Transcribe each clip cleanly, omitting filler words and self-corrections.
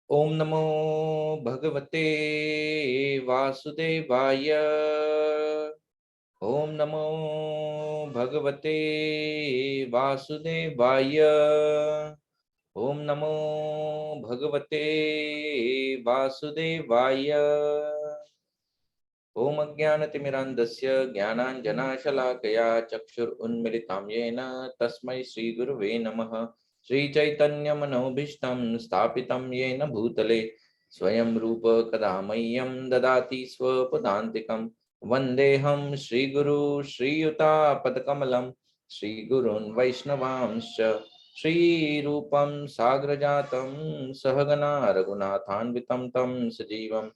ओम नमो भगवते वासुदेवाय। ओम नमो भगवते वासुदेवाय। ओम नमो भगवते वासुदेवाय। ओम अज्ञानतिमिरान्धस्य ज्ञानाञ्जनशलाकया चक्षुरुन्मिलितं येन तस्मै श्रीगुरुवे नमः। श्रीचैतन्यमनोभीष्टं स्थापितं येन भूतले स्वयं रूप कदा मह्यं ददाति स्वपदान्तिकं। वन्देऽहं श्रीगुरु श्रीयुतापदकमलं श्रीगुरून् वैष्णवांश्च श्रीरूपं साग्रजातं सहगना रघुनाथान्वितं तं सजीवं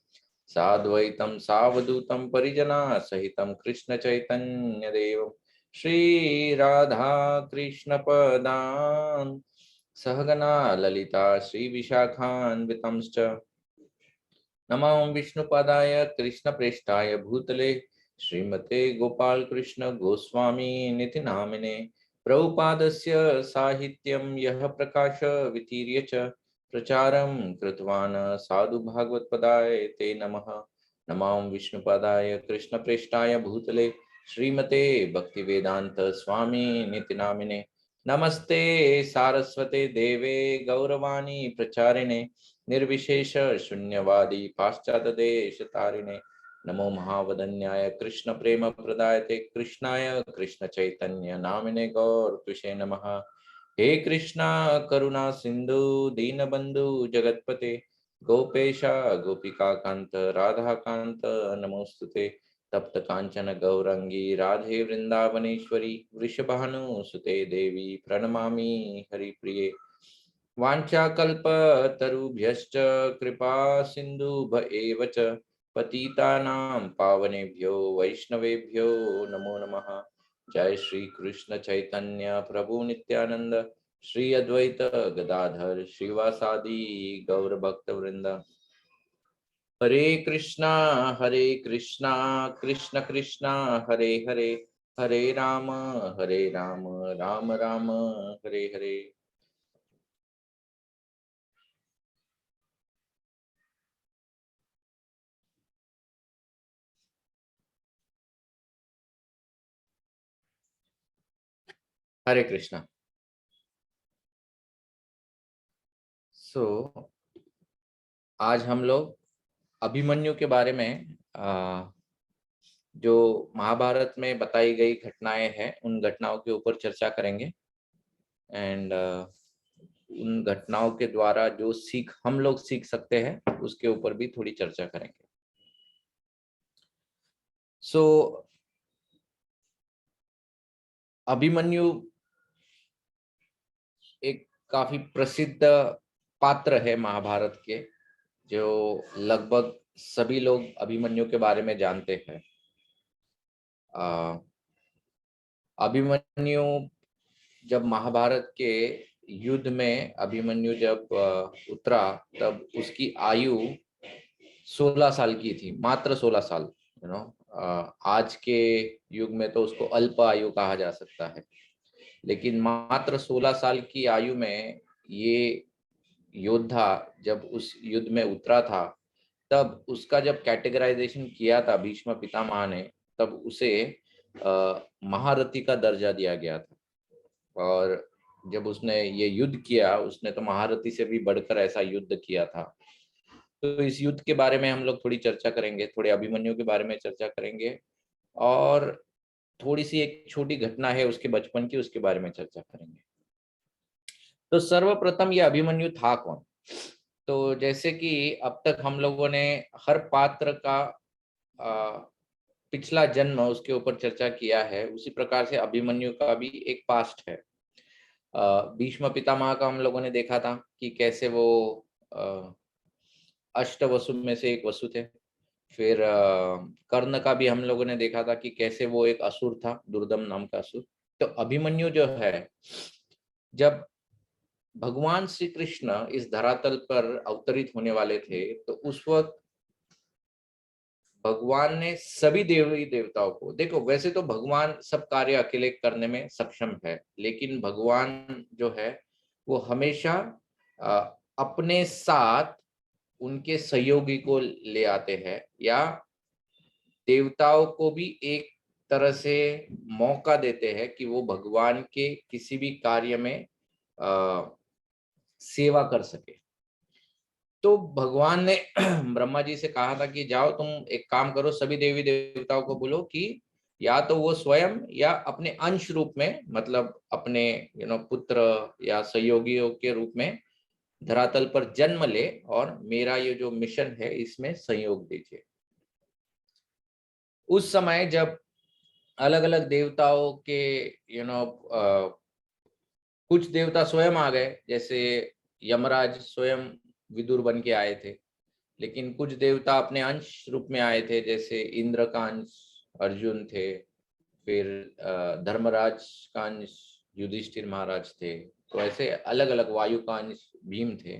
साद्वैतं सावधूतं परिजना सहितं कृष्ण चैतन्य देव श्री राधा कृष्ण पदान् सहगना ललिता श्री विशाखान्वितंश्च। नमो विष्णुपादाय कृष्णप्रेष्ठाय भूतले श्रीमते गोपाल कृष्ण गोस्वामी निति नामिने। प्रभुपादस्य साहित्यं यः प्रकाश वितीर्य च प्रचारं कृतवान् साधु भागवतपदाय ते नमः। नमो विष्णुपादाय कृष्णप्रेष्ठाय भूतले श्रीमते भक्तिवेदांत स्वामी निति नामिने। नमस्ते सारस्वते देवे गौरवाणी प्रचारिणे निर्विशेष शून्यवादी पाश्चात्य देश तारिणे। नमो महावदन्याय कृष्ण प्रेम प्रदायते कृष्णाय कृष्ण चैतन्य नामिने गौर तुषे नमः। हे कृष्णा करुणा सिंधु दीनबंधु जगतपते गोपेशा गोपिका कांत राधा कांत नमोस्तुते। तप्त कांचन गौरंगी राधे वृंदावनेश्वरी वृषभानुसुते देवी प्रणमामि हरिप्रिये। वाञ्छाकल्पतरुभ्यश्च कृपा सिन्धुभ एव च पतितानां पावनेभ्यो वैष्णवेभ्यो नमो नमः। जय श्री कृष्ण चैतन्य प्रभु नित्यानंद श्री अद्वैत गदाधर श्रीवासादि गौर भक्त वृंद। हरे कृष्णा कृष्ण कृष्णा हरे हरे हरे राम राम राम हरे हरे। हरे कृष्णा। सो आज हम लोग अभिमन्यु के बारे में जो महाभारत में बताई गई घटनाएं हैं उन घटनाओं के ऊपर चर्चा करेंगे। एंड उन घटनाओं के द्वारा जो सीख हम लोग सीख सकते हैं उसके ऊपर भी थोड़ी चर्चा करेंगे। सो अभिमन्यु एक काफी प्रसिद्ध पात्र है महाभारत के, जो लगभग सभी लोग अभिमन्यु के बारे में जानते हैं। अभिमन्यु जब महाभारत के युद्ध में अभिमन्यु जब उतरा तब उसकी आयु 16 साल की थी, मात्र 16 साल। यू नो, आज के युग में तो उसको अल्प आयु कहा जा सकता है, लेकिन मात्र 16 साल की आयु में ये योद्धा जब उस युद्ध में उतरा था, तब उसका जब कैटेगराइजेशन किया था भीष्म पितामह ने, तब उसे महारथी का दर्जा दिया गया था। और जब उसने ये युद्ध किया, उसने तो महारथी से भी बढ़कर ऐसा युद्ध किया था। तो इस युद्ध के बारे में हम लोग थोड़ी चर्चा करेंगे, थोड़े अभिमन्यु के बारे में चर्चा करेंगे, और थोड़ी सी एक छोटी घटना है उसके बचपन की, उसके बारे में चर्चा करेंगे। तो सर्वप्रथम ये अभिमन्यु था कौन? तो जैसे कि अब तक हम लोगों ने हर पात्र का पिछला जन्म उसके ऊपर चर्चा किया है, उसी प्रकार से अभिमन्यु का भी एक पास्ट है। भीष्म पितामह का हम लोगों ने देखा था कि कैसे वो अष्ट वसु में से एक वसु थे। फिर कर्ण का भी हम लोगों ने देखा था कि कैसे वो एक असुर था, दुर्दम नाम का असुर। तो अभिमन्यु जो है, जब भगवान श्री कृष्ण इस धरातल पर अवतरित होने वाले थे, तो उस वक्त भगवान ने सभी देवी देवताओं को, देखो वैसे तो भगवान सब कार्य अकेले करने में सक्षम है, लेकिन भगवान जो है वो हमेशा अपने साथ उनके सहयोगी को ले आते हैं, या देवताओं को भी एक तरह से मौका देते हैं कि वो भगवान के किसी भी कार्य में सेवा कर सके। तो भगवान ने ब्रह्मा जी से कहा था कि जाओ तुम एक काम करो, सभी देवी देवताओं को बोलो कि या तो वो स्वयं या अपने अंश रूप में, मतलब अपने पुत्र या सहयोगियों के रूप में धरातल पर जन्म ले और मेरा ये जो मिशन है इसमें सहयोग दीजिए। उस समय जब अलग अलग देवताओं के कुछ देवता स्वयं आ गए, जैसे यमराज स्वयं विदुर बन के आए थे, लेकिन कुछ देवता अपने अंश रूप में आए थे, जैसे इंद्र का अंश अर्जुन थे, फिर धर्मराज का अंश युधिष्ठिर महाराज थे, तो ऐसे अलग अलग, वायु का अंश भीम थे।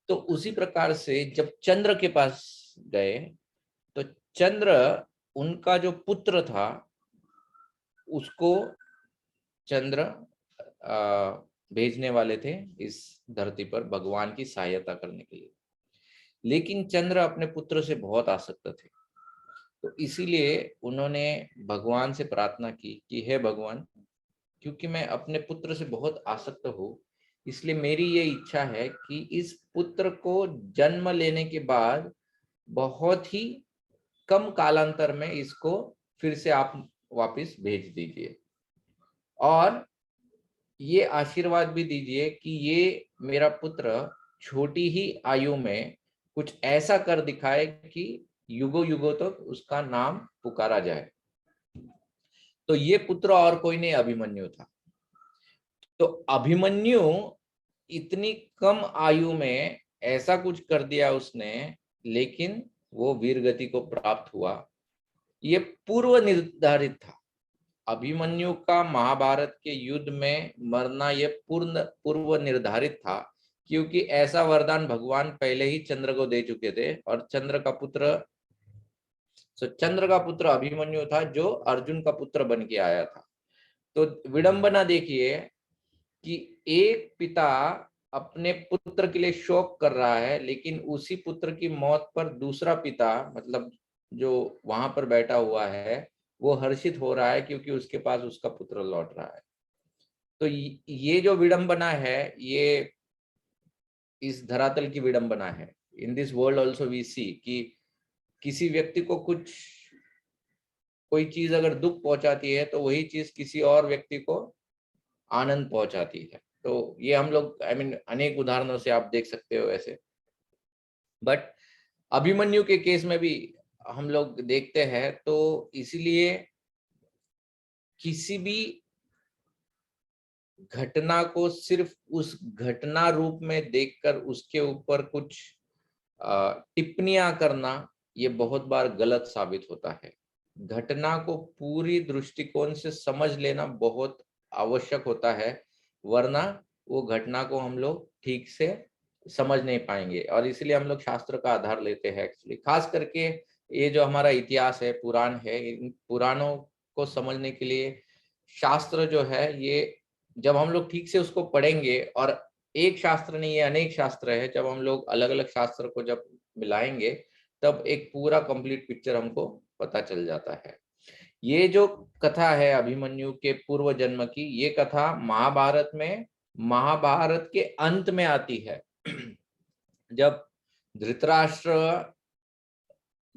तो उसी प्रकार से जब चंद्र के पास गए तो चंद्र, उनका जो पुत्र था उसको चंद्र भेजने वाले थे इस धरती पर भगवान की सहायता करने के लिए, लेकिन चंद्र अपने पुत्र से बहुत आसक्त थे। तो इसीलिए उन्होंने भगवान से प्रार्थना की कि हे भगवान, क्योंकि मैं अपने पुत्र से बहुत आसक्त हूँ, इसलिए मेरी ये इच्छा है कि इस पुत्र को जन्म लेने के बाद बहुत ही कम कालांतर में इसको फिर से आप वापस भेज दीजिए, और ये आशीर्वाद भी दीजिए कि ये मेरा पुत्र छोटी ही आयु में कुछ ऐसा कर दिखाए कि युगों युगों तक उसका नाम पुकारा जाए। तो ये पुत्र और कोई नहीं, अभिमन्यु था। तो अभिमन्यु इतनी कम आयु में ऐसा कुछ कर दिया उसने, लेकिन वो वीर गति को प्राप्त हुआ। ये पूर्व निर्धारित था। अभिमन्यु का महाभारत के युद्ध में मरना ये पूर्व निर्धारित था, क्योंकि ऐसा वरदान भगवान पहले ही चंद्र को दे चुके थे, और चंद्र का पुत्र अभिमन्यु था जो अर्जुन का पुत्र बन के आया था। तो विडंबना देखिए कि एक पिता अपने पुत्र के लिए शोक कर रहा है, लेकिन उसी पुत्र की मौत पर दूसरा पिता, मतलब जो वहां पर बैठा हुआ है, वो हर्षित हो रहा है क्योंकि उसके पास उसका पुत्र लौट रहा है। तो ये जो विडंबना है, ये इस धरातल की विडंबना है। In this world also we see कि किसी व्यक्ति को कोई चीज अगर दुख पहुंचाती है तो वही चीज किसी और व्यक्ति को आनंद पहुंचाती है। तो ये हम लोग अनेक उदाहरणों से आप देख सकते हो ऐसे। बट अभिमन्यु के केस में भी हम लोग देखते हैं, तो इसलिए किसी भी घटना को सिर्फ उस घटना रूप में देखकर उसके ऊपर कुछ टिप्पणियां करना, ये बहुत बार गलत साबित होता है। घटना को पूरी दृष्टिकोण से समझ लेना बहुत आवश्यक होता है, वरना वो घटना को हम लोग ठीक से समझ नहीं पाएंगे। और इसलिए हम लोग शास्त्र का आधार लेते हैं एक्चुअली, खास करके ये जो हमारा इतिहास है, पुराण है, इन पुराणों को समझने के लिए शास्त्र जो है, ये जब हम लोग ठीक से उसको पढ़ेंगे, और एक शास्त्र नहीं है, अनेक शास्त्र है, जब हम लोग अलग अलग शास्त्र को जब मिलाएंगे तब एक पूरा कंप्लीट पिक्चर हमको पता चल जाता है। ये जो कथा है अभिमन्यु के पूर्व जन्म की, ये कथा महाभारत में, महाभारत के अंत में आती है। जब धृतराष्ट्र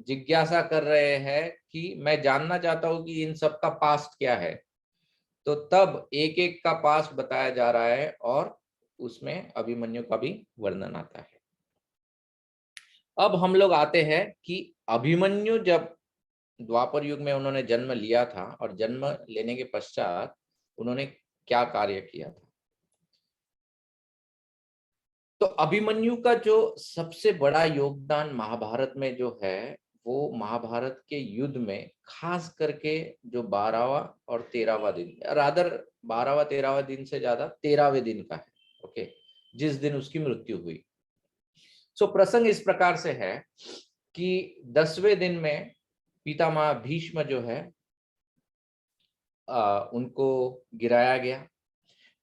जिज्ञासा कर रहे हैं कि मैं जानना चाहता हूं कि इन सब का पास्ट क्या है, तो तब एक एक का पास्ट बताया जा रहा है, और उसमें अभिमन्यु का भी वर्णन आता है। अब हम लोग आते हैं कि अभिमन्यु जब द्वापर युग में उन्होंने जन्म लिया था, और जन्म लेने के पश्चात उन्होंने क्या कार्य किया था। तो अभिमन्यु का जो सबसे बड़ा योगदान महाभारत में जो है, वो महाभारत के युद्ध में खास करके जो 12वां और 13वां दिन, रादर 12वां 13वां दिन से ज्यादा 13वें दिन का है, ओके, जिस दिन उसकी मृत्यु हुई। सो प्रसंग इस प्रकार से है कि 10वें दिन में पितामह भीष्म जो है उनको गिराया गया।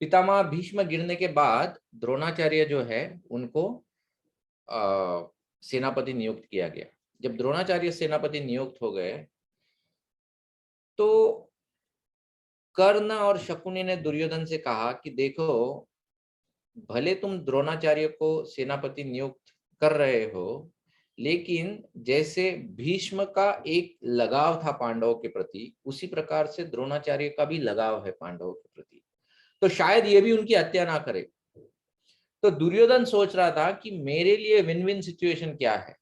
पितामह भीष्म गिरने के बाद द्रोणाचार्य जो है उनको सेनापति नियुक्त किया गया। जब द्रोणाचार्य सेनापति नियुक्त हो गए तो कर्ण और शकुनी ने दुर्योधन से कहा कि देखो, भले तुम द्रोणाचार्य को सेनापति नियुक्त कर रहे हो, लेकिन जैसे भीष्म का एक लगाव था पांडवों के प्रति, उसी प्रकार से द्रोणाचार्य का भी लगाव है पांडवों के प्रति, तो शायद ये भी उनकी हत्या ना करे। तो दुर्योधन सोच रहा था कि मेरे लिए विन विन सिचुएशन क्या है।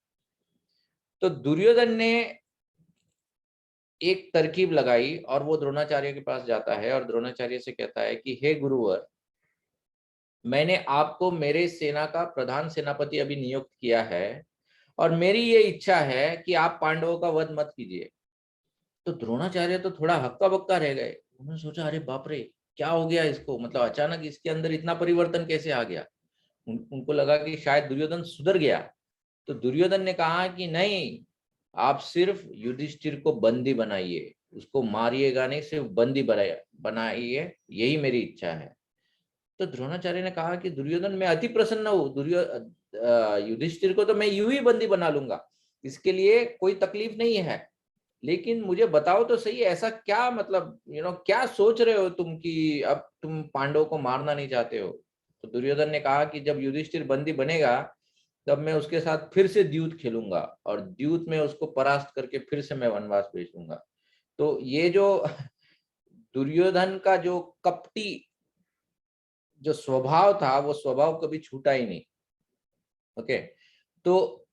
तो दुर्योधन ने एक तरकीब लगाई और वो द्रोणाचार्य के पास जाता है और द्रोणाचार्य से कहता है कि हे गुरुवर, मैंने आपको मेरे सेना का प्रधान सेनापति अभी नियुक्त किया है और मेरी ये इच्छा है कि आप पांडवों का वध मत कीजिए। तो द्रोणाचार्य तो थोड़ा हक्का बक्का रह गए। उन्होंने सोचा, अरे बाप रे, क्या हो गया इसको, मतलब अचानक इसके अंदर इतना परिवर्तन कैसे आ गया। उनको लगा कि शायद दुर्योधन सुधर गया। तो दुर्योधन ने कहा कि नहीं, आप सिर्फ युधिष्ठिर को बंदी बनाइए, उसको मारिएगा नहीं, सिर्फ बंदी बनाइए, यही मेरी इच्छा है। तो द्रोणाचार्य ने कहा कि दुर्योधन, मैं अति प्रसन्न हूँ, युधिष्ठिर को तो मैं यूं ही बंदी बना लूंगा, इसके लिए कोई तकलीफ नहीं है, लेकिन मुझे बताओ तो सही, ऐसा क्या, मतलब क्या सोच रहे हो तुम कि अब तुम पांडवों को मारना नहीं चाहते हो। तो दुर्योधन ने कहा कि जब युधिष्ठिर बंदी बनेगा तब मैं उसके साथ फिर से द्यूत खेलूंगा और द्यूत में उसको परास्त करके फिर से मैं वनवास भेजूंगा। तो ये जो दुर्योधन का जो कपटी जो स्वभाव था, वो स्वभाव कभी छूटा ही नहीं। ओके। तो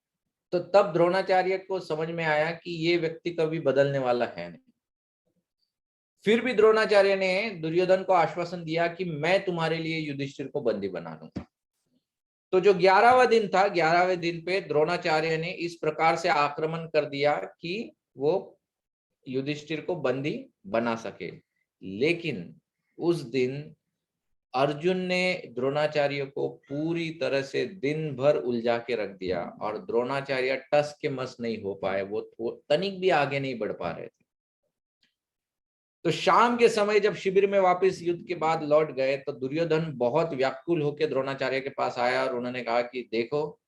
तब द्रोणाचार्य को समझ में आया कि ये व्यक्ति कभी बदलने वाला है नहीं। फिर भी द्रोणाचार्य ने दुर्योधन को आश्वासन दिया कि मैं तुम्हारे लिए युधिष्ठिर को बंदी बना लूंगा। तो जो 11वां दिन था, 11वें दिन पे द्रोणाचार्य ने इस प्रकार से आक्रमण कर दिया कि वो युधिष्ठिर को बंदी बना सके। लेकिन उस दिन अर्जुन ने द्रोणाचार्य को पूरी तरह से दिन भर उलझा के रख दिया और द्रोणाचार्य टस के मस नहीं हो पाए, वो तनिक भी आगे नहीं बढ़ पा रहे थे। तो शाम के समय जब शिविर में वापस युद्ध के बाद लौट गए तो दुर्योधन बहुत व्याकुल होकर द्रोणाचार्य के पास आया और उन्होंने कहा कि देखो,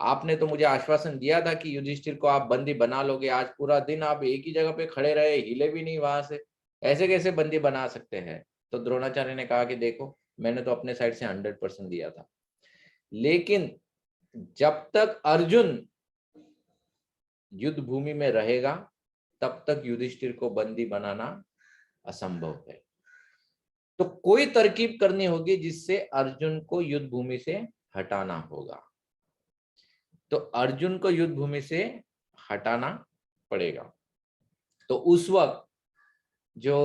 आपने तो मुझे आश्वासन दिया था कि युधिष्ठिर को आप बंदी बना लोगे, आज पूरा दिन आप एक ही जगह पे खड़े रहे, हिले भी नहीं वहां से, ऐसे कैसे बंदी बना सकते हैं। तो द्रोणाचार्य ने कहा कि देखो, मैंने तो अपने साइड से 100% दिया था, लेकिन जब तक अर्जुन युद्ध भूमि में रहेगा तब तक युधिष्ठिर को बंदी बनाना असंभव है। तो कोई तरकीब करनी होगी जिससे अर्जुन को युद्ध भूमि से हटाना होगा। तो अर्जुन को युद्ध भूमि से हटाना पड़ेगा। तो उस वक्त जो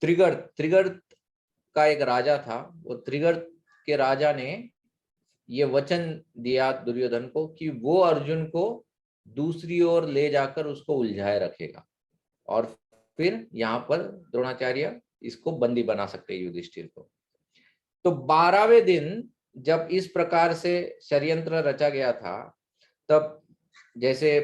त्रिगर्त त्रिगर्त का एक राजा था, वो त्रिगर्त के राजा ने ये वचन दिया दुर्योधन को कि वो अर्जुन को दूसरी ओर ले जाकर उसको उलझाए रखेगा और फिर यहाँ पर द्रोणाचार्य इसको बंदी बना सकते हैं युधिष्ठिर को। तो 12वें दिन जब इस प्रकार से षड्यंत्र रचा गया था, तब जैसे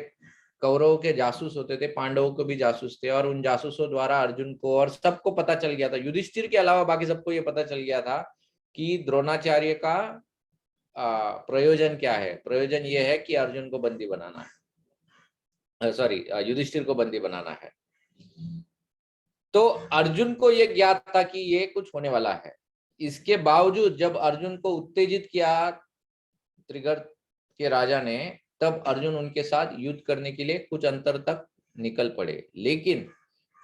कौरवों के जासूस होते थे, पांडवों को भी जासूस थे, और उन जासूसों द्वारा अर्जुन को और सबको पता चल गया था, युधिष्ठिर के अलावा बाकी सबको ये पता चल गया था कि द्रोणाचार्य का प्रयोजन क्या है। प्रयोजन ये है कि अर्जुन को बंदी बनाना है, सॉरी, युधिष्ठिर को बंदी बनाना है। तो अर्जुन को ये ज्ञात था कि ये कुछ होने वाला है। इसके बावजूद जब अर्जुन को उत्तेजित किया त्रिगर्त के राजा ने, तब अर्जुन उनके साथ युद्ध करने के लिए कुछ अंतर तक निकल पड़े, लेकिन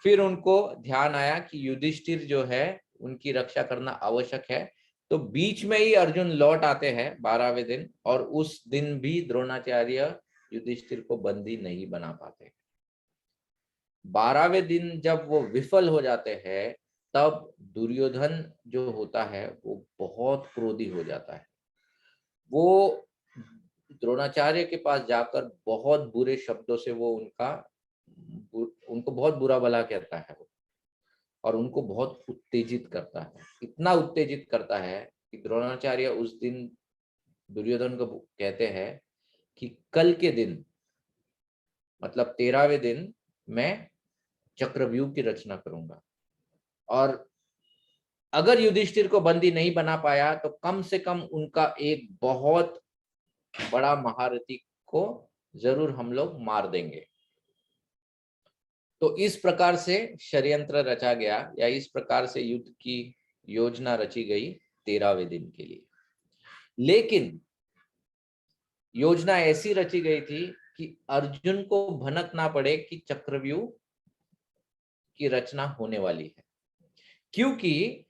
फिर उनको ध्यान आया कि युधिष्ठिर जो है उनकी रक्षा करना आवश्यक है। तो बीच में ही अर्जुन लौट आते हैं 12वें दिन, और उस दिन भी द्रोणाचार्य युधिष्ठिर को बंदी नहीं बना पाते। 12वें दिन जब वो विफल हो जाते हैं, तब दुर्योधन जो होता है वो बहुत क्रोधी हो जाता है। वो द्रोणाचार्य के पास जाकर बहुत बुरे शब्दों से वो उनको बहुत बुरा भला कहता है और उनको बहुत उत्तेजित करता है। इतना उत्तेजित करता है कि द्रोणाचार्य उस दिन दुर्योधन को कहते हैं कि कल के दिन, मतलब 13वें दिन, मैं चक्रव्यूह की रचना करूंगा और अगर युधिष्ठिर को बंदी नहीं बना पाया तो कम से कम उनका एक बहुत बड़ा महारथी को जरूर हम लोग मार देंगे। तो इस प्रकार से षड्यंत्र रचा गया, या इस प्रकार से युद्ध की योजना रची गई 13वें दिन के लिए। लेकिन योजना ऐसी रची गई थी कि अर्जुन को भनक ना पड़े कि चक्रव्यूह की रचना होने वाली है, क्योंकि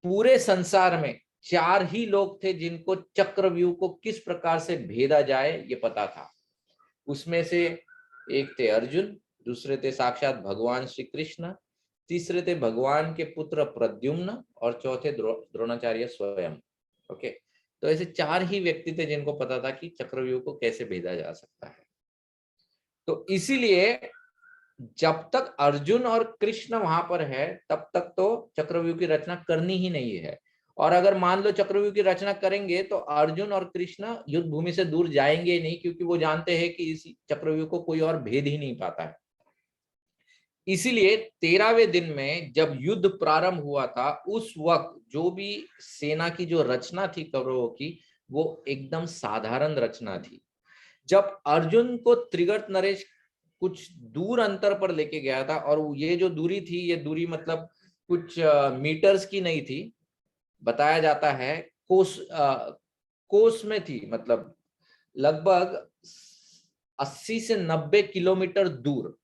पूरे संसार में 4 ही लोग थे जिनको चक्रव्यूह को किस प्रकार से भेदा जाए ये पता था। उसमें से एक थे अर्जुन, दूसरे थे साक्षात भगवान श्री कृष्ण, तीसरे थे भगवान के पुत्र प्रद्युम्न, और चौथे द्रोणाचार्य स्वयं। ओके, तो ऐसे 4 ही व्यक्ति थे जिनको पता था कि चक्रव्यूह को कैसे भेदा जा सकता है। तो इसीलिए जब तक अर्जुन और कृष्ण वहां पर है तब तक तो चक्रव्यूह की रचना करनी ही नहीं है। और अगर मान लो चक्रव्यूह की रचना करेंगे तो अर्जुन और कृष्ण युद्ध भूमि से दूर जाएंगे नहीं, क्योंकि वो जानते हैं कि इस चक्रव्यूह को कोई और भेद ही नहीं पाता है। इसीलिए 13वें दिन में जब युद्ध प्रारंभ हुआ था, उस वक्त जो भी सेना की जो रचना थी कौरवों की, वो एकदम साधारण रचना थी। जब अर्जुन को त्रिगर्त नरेश कुछ दूर अंतर पर लेके गया था, और ये जो दूरी थी, ये दूरी मतलब कुछ मीटर्स की नहीं थी, बताया जाता है कोस में थी, मतलब लगभग 80 से 90 किलोमीटर दूर।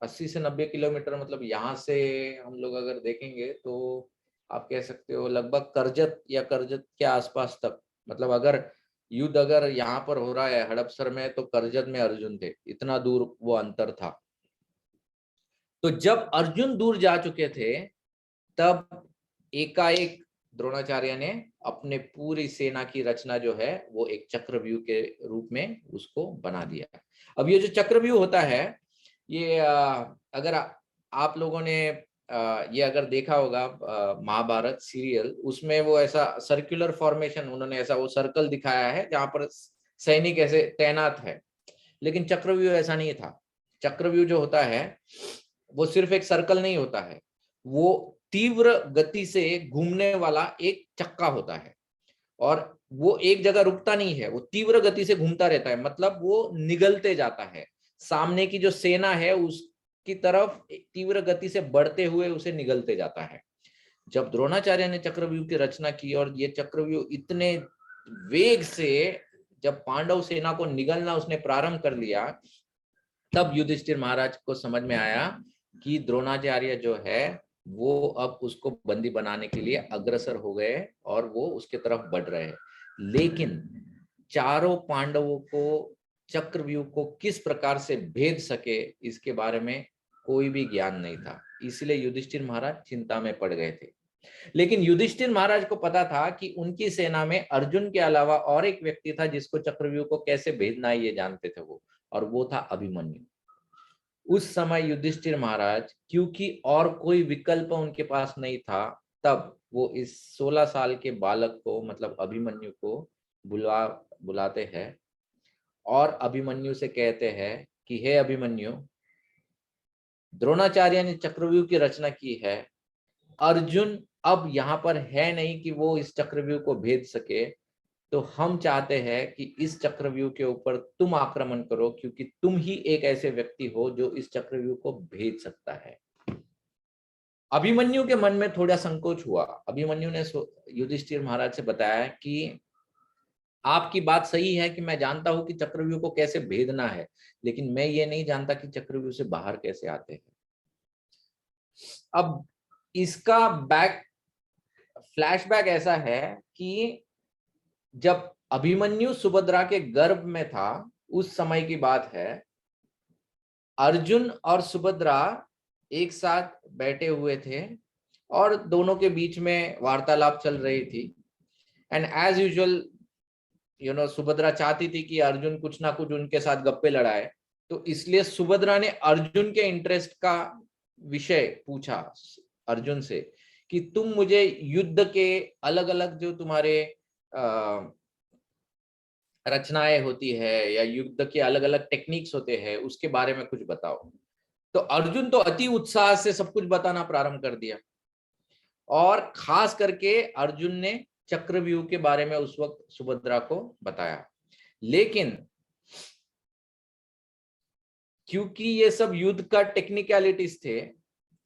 80 से 90 किलोमीटर मतलब यहाँ से हम लोग अगर देखेंगे तो आप कह सकते हो लगभग करजत या करजत के आसपास तक। मतलब अगर युद्ध अगर यहाँ पर हो रहा है हड़पसर में, तो करजत में अर्जुन थे, इतना दूर वो अंतर था। तो जब अर्जुन दूर जा चुके थे तब एकाएक द्रोणाचार्य ने अपने पूरी सेना की रचना जो है वो एक चक्रव्यूह के रूप में उसको बना दिया। अब ये जो चक्रव्यूह होता है, ये अगर आप लोगों ने ये अगर देखा होगा महाभारत सीरियल, उसमें वो ऐसा सर्कुलर फॉर्मेशन उन्होंने ऐसा वो सर्कल दिखाया है जहां पर सैनिक ऐसे तैनात है, लेकिन चक्रव्यूह ऐसा नहीं था। चक्रव्यूह जो होता है वो सिर्फ एक सर्कल नहीं होता है, वो तीव्र गति से घूमने वाला एक चक्का होता है, और वो एक जगह रुकता नहीं है, वो तीव्र गति से घूमता रहता है। मतलब वो निगलते जाता है, सामने की जो सेना है उसकी तरफ तीव्र गति से बढ़ते हुए उसे निगलते जाता है। जब द्रोणाचार्य ने चक्रव्यूह की रचना की और ये चक्रव्यूह इतने वेग से जब पांडव सेना को निगलना उसने प्रारंभ कर लिया, तब युधिष्ठिर महाराज को समझ में आया कि द्रोणाचार्य जो है वो अब उसको बंदी बनाने के लिए अग्रसर हो गए और वो उसके तरफ बढ़ रहे हैं। लेकिन चारों पांडवों को चक्रव्यूह को किस प्रकार से भेद सके इसके बारे में कोई भी ज्ञान नहीं था, इसलिए युधिष्ठिर महाराज चिंता में पड़ गए थे। लेकिन युधिष्ठिर महाराज को पता था कि उनकी सेना में अर्जुन के अलावा और एक व्यक्ति था जिसको चक्रव्यूह को कैसे भेदना है ये जानते थे वो, और वो था अभिमन्यु। उस समय युधिष्ठिर महाराज, क्योंकि और कोई विकल्प उनके पास नहीं था, तब वो इस 16 साल के बालक को मतलब अभिमन्यु को बुलाते हैं और अभिमन्यु से कहते हैं कि हे अभिमन्यु, द्रोणाचार्य ने चक्रव्यूह की रचना की है, अर्जुन अब यहाँ पर है नहीं कि वो इस चक्रव्यूह को भेद सके, तो हम चाहते हैं कि इस चक्रव्यूह के ऊपर तुम आक्रमण करो, क्योंकि तुम ही एक ऐसे व्यक्ति हो जो इस चक्रव्यूह को भेद सकता है। अभिमन्यु के मन में थोड़ा संकोच हुआ। अभिमन्यु ने युधिष्ठिर महाराज से बताया कि आपकी बात सही है कि मैं जानता हूं कि चक्रव्यूह को कैसे भेदना है, लेकिन मैं ये नहीं जानता कि चक्रव्यूह से बाहर कैसे आते हैं। अब इसका फ्लैशबैक ऐसा है कि जब अभिमन्यु सुभद्रा के गर्भ में था, उस समय की बात है, अर्जुन और सुभद्रा एक साथ बैठे हुए थे और दोनों के बीच में वार्तालाप चल रही थी। एंड एज यूजुअल सुभद्रा चाहती थी कि अर्जुन कुछ ना कुछ उनके साथ गप्पे लड़ाए, तो इसलिए सुभद्रा ने अर्जुन के इंटरेस्ट का विषय पूछा अर्जुन से कि तुम मुझे युद्ध के अलग अलग जो तुम्हारे रचनाएं होती है या युद्ध के अलग अलग टेक्निक्स होते हैं उसके बारे में कुछ बताओ। तो अर्जुन तो अति उत्साह से सब कुछ बताना प्रारंभ कर दिया। और खास करके अर्जुन ने चक्रव्यूह के बारे में उस वक्त सुभद्रा को बताया। लेकिन क्योंकि ये सब युद्ध का टेक्निकलिटीज थे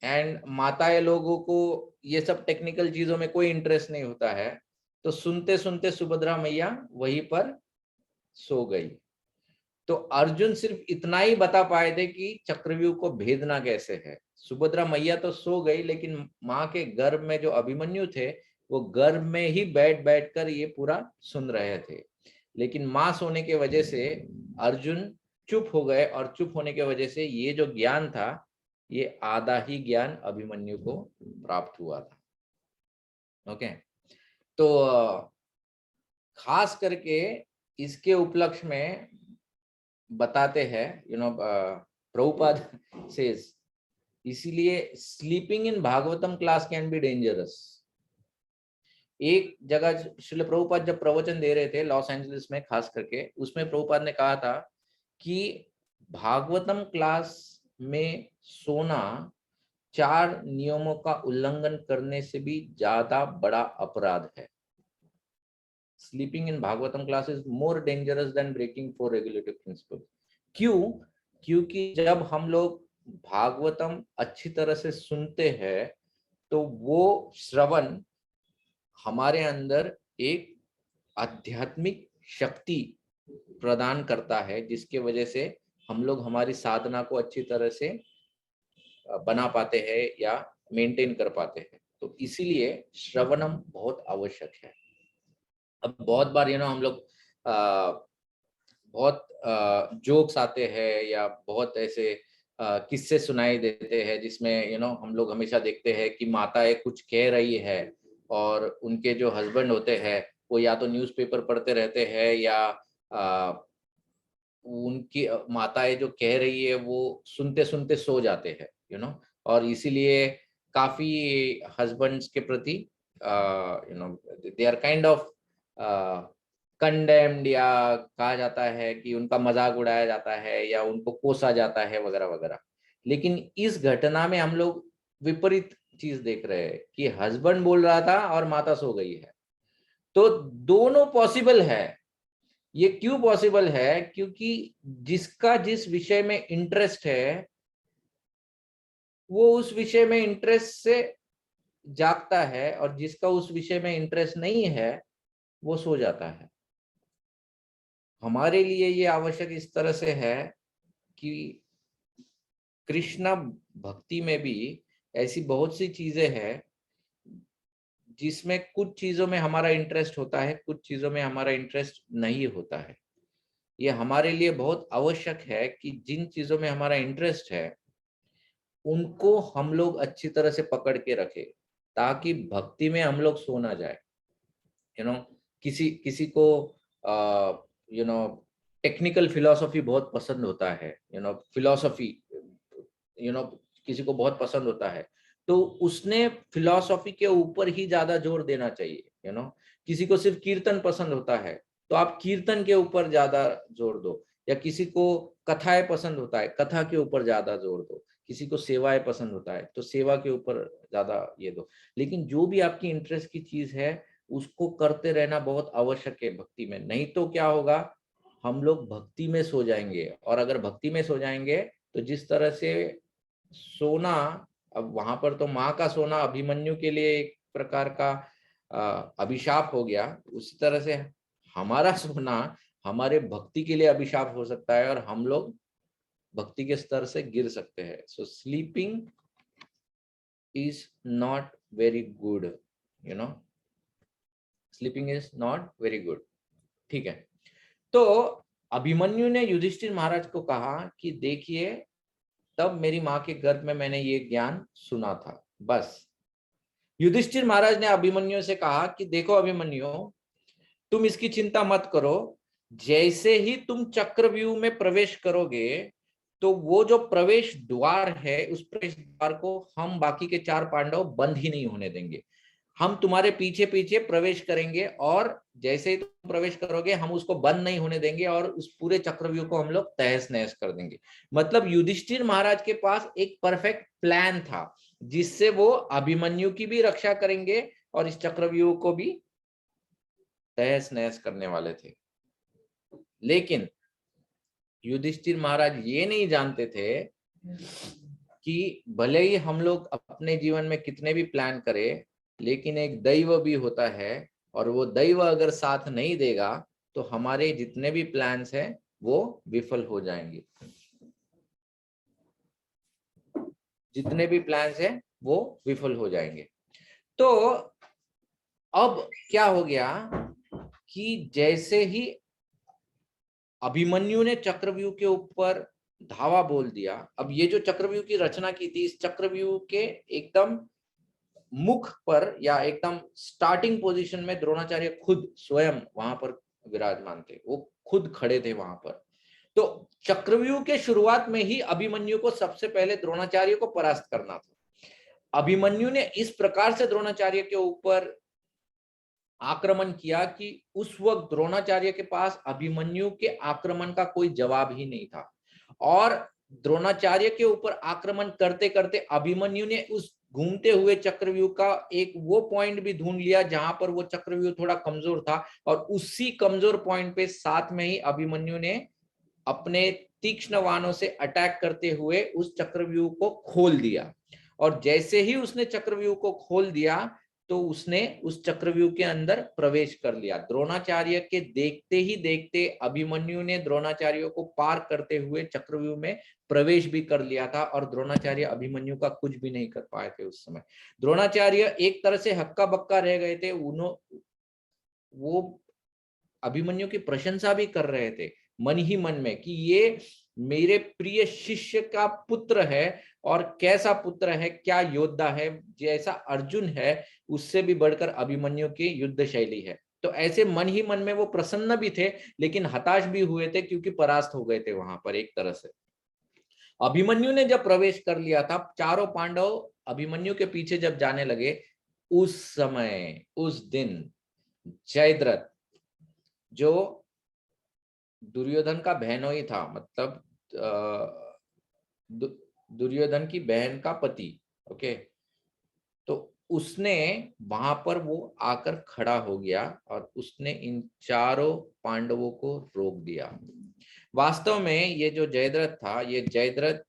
एंड माताएं लोगों को ये सब टेक्निकल चीजों में कोई इंटरेस्ट नहीं होता है, तो सुनते सुनते सुभद्रा मैया वहीं पर सो गई। तो अर्जुन सिर्फ इतना ही बता पाए थे कि चक्रव्यूह को भेदना कैसे है। सुभद्रा मैया तो सो गई, लेकिन माँ के गर्भ में जो अभिमन्यु थे वो गर्भ में ही बैठ बैठ कर ये पूरा सुन रहे थे। लेकिन माँ सोने के वजह से अर्जुन चुप हो गए, और चुप होने के वजह से ये जो ज्ञान था ये आधा ही ज्ञान अभिमन्यु को प्राप्त हुआ था। ओके, तो खास करके इसके उपलक्ष्य में बताते हैं, प्रभुपाद सेज, इसीलिए sleeping in Bhagavatam class can be dangerous. एक जगह श्रील प्रभुपाद जब प्रवचन दे रहे थे लॉस एंजलिस में खास करके, उसमें प्रभुपाद ने कहा था कि भागवतम क्लास में सोना 4 नियमों का उल्लंघन करने से भी ज्यादा बड़ा अपराध है। Sleeping in Bhagavatam class is more dangerous than breaking 4 regulative principle. क्यों? क्योंकि जब हम लोग भागवतम अच्छी तरह से सुनते हैं तो वो श्रवण हमारे अंदर एक आध्यात्मिक शक्ति प्रदान करता है, जिसके वजह से हम लोग हमारी साधना को अच्छी तरह से बना पाते हैं या मेंटेन कर पाते हैं। तो इसीलिए श्रवणम बहुत आवश्यक है। अब बहुत बार हम लोग बहुत जोक्स आते हैं या बहुत ऐसे किस्से सुनाई देते हैं जिसमें हम लोग हमेशा देखते हैं कि माताएं कुछ कह रही है और उनके जो हस्बैंड होते हैं वो या तो न्यूज़पेपर पढ़ते रहते हैं या उनकी माताएं जो कह रही है वो सुनते सुनते सो जाते हैं और इसीलिए काफी हस्बैंड्स के प्रति they are kind of condemned, या कहा जाता है कि उनका मजाक उड़ाया जाता है या उनको कोसा जाता है वगैरह वगैरह। लेकिन इस घटना में हम लोग विपरीत चीज देख रहे हैं कि हस्बैंड बोल रहा था और माता सो गई है। तो दोनों पॉसिबल है। ये क्यों पॉसिबल है? क्योंकि जिसका जिस विषय में इंटरेस्ट है वो उस विषय में इंटरेस्ट से जागता है, और जिसका उस विषय में इंटरेस्ट नहीं है वो सो जाता है। हमारे लिए ये आवश्यक इस तरह से है कि कृष्ण भक्ति में भी ऐसी बहुत सी चीजें हैं जिसमें कुछ चीजों में हमारा इंटरेस्ट होता है, कुछ चीजों में हमारा इंटरेस्ट नहीं होता है। ये हमारे लिए बहुत आवश्यक है कि जिन चीजों में हमारा इंटरेस्ट है उनको हम लोग अच्छी तरह से पकड़ के रखें, ताकि भक्ति में हम लोग सो ना जाए। किसी को टेक्निकल फिलॉसफी बहुत पसंद होता है, फिलॉसफी किसी को बहुत पसंद होता है, तो उसने फिलॉसफी के ऊपर ही ज्यादा जोर देना चाहिए। किसी को सिर्फ कीर्तन पसंद होता है तो आप कीर्तन के ऊपर ज्यादा जोर दो, या किसी को कथाएं पसंद होता है कथा के ऊपर ज्यादा जोर दो, किसी को सेवाएं पसंद होता है तो सेवा के ऊपर ज्यादा ये दो। लेकिन जो भी आपकी इंटरेस्ट की चीज है उसको करते रहना बहुत आवश्यक है भक्ति में। नहीं तो क्या होगा, हम लोग भक्ति में सो जाएंगे, और अगर भक्ति में सो जाएंगे तो जिस तरह से सोना, अब वहां पर तो माँ का सोना अभिमन्यु के लिए एक प्रकार का अभिशाप हो गया, उसी तरह से हमारा सोना हमारे भक्ति के लिए अभिशाप हो सकता है और हम लोग भक्ति के स्तर से गिर सकते हैं। सो sleeping is not very good, sleeping is not very good. ठीक है, तो अभिमन्यु ने युधिष्ठिर महाराज को कहा कि देखिए तब मेरी माँ के गर्भ में मैंने ये ज्ञान सुना था। बस युधिष्ठिर महाराज ने अभिमन्यु से कहा कि देखो अभिमन्यु, तुम इसकी चिंता मत करो, जैसे ही तुम चक्रव्यूह में प्रवेश करोगे तो वो जो प्रवेश द्वार है उस प्रवेश द्वार को हम बाकी के 4 पांडव बंद ही नहीं होने देंगे। हम तुम्हारे पीछे पीछे प्रवेश करेंगे और जैसे ही तुम प्रवेश करोगे हम उसको बंद नहीं होने देंगे और उस पूरे चक्रव्यूह को हम लोग तहस नहस कर देंगे। मतलब युधिष्ठिर महाराज के पास एक परफेक्ट प्लान था जिससे वो अभिमन्यु की भी रक्षा करेंगे और इस चक्रव्यूह को भी तहस नहस करने वाले थे। लेकिन युधिष्ठिर महाराज ये नहीं जानते थे कि भले ही हम लोग अपने जीवन में कितने भी प्लान करें, लेकिन एक दैव भी होता है और वो दैव अगर साथ नहीं देगा तो हमारे जितने भी प्लान्स हैं वो विफल हो जाएंगे। जितने भी प्लान्स हैं वो विफल हो जाएंगे। तो अब क्या हो गया कि जैसे ही अभिमन्यु ने चक्रव्यूह के ऊपर धावा बोल दिया, अब ये जो चक्रव्यूह की रचना की थी, इस चक्रव्यूह के एकदम मुख पर या एकदम स्टार्टिंग पोजीशन में द्रोणाचार्य खुद स्वयं वहां पर विराजमान थे, वो खुद खड़े थे वहां पर। तो चक्रव्यूह के शुरुआत में ही अभिमन्यु को सबसे पहले द्रोणाचार्य को परास्त करना था। अभिमन्यु ने इस प्रकार से द्रोणाचार्य के ऊपर आक्रमण किया कि उस वक्त द्रोणाचार्य के पास अभिमन्यु के आक्रमण का कोई जवाब ही नहीं था। और द्रोणाचार्य के ऊपर आक्रमण करते करते अभिमन्यु ने उस घूमते हुए चक्रव्यूह का एक वो पॉइंट भी ढूंढ लिया जहां पर वो चक्रव्यूह थोड़ा कमजोर था, और उसी कमजोर पॉइंट पे साथ में ही अभिमन्यु ने अपने तीक्ष्ण बाणों से अटैक करते हुए उस चक्रव्यूह को खोल दिया। और जैसे ही उसने चक्रव्यूह को खोल दिया तो उसने उस चक्रव्यूह के अंदर प्रवेश कर लिया। द्रोणाचार्य के देखते ही देखते अभिमन्यु ने द्रोणाचार्य को पार करते हुए चक्रव्यूह में प्रवेश भी कर लिया था और द्रोणाचार्य अभिमन्यु का कुछ भी नहीं कर पाए थे उस समय। द्रोणाचार्य एक तरह से हक्का बक्का रह गए थे। वो अभिमन्यु की प्रशंसा भी कर रहे थे मन ही मन में कि ये मेरे प्रिय शिष्य का पुत्र है और कैसा पुत्र है, क्या योद्धा है, जैसा अर्जुन है उससे भी बढ़कर अभिमन्यु की युद्ध शैली है। तो ऐसे मन ही मन में वो प्रसन्न भी थे लेकिन हताश भी हुए थे क्योंकि परास्त हो गए थे वहां पर एक तरह से। अभिमन्यु ने जब प्रवेश कर लिया था, चारों पांडव अभिमन्यु के पीछे जब जाने लगे, उस समय उस दिन जयद्रथ जो दुर्योधन का बहनोई था, मतलब दुर्योधन की बहन का पति, ओके, तो उसने वहां पर वो आकर खड़ा हो गया और उसने इन चारों पांडवों को रोक दिया। वास्तव में ये जो जयद्रथ था, ये जयद्रथ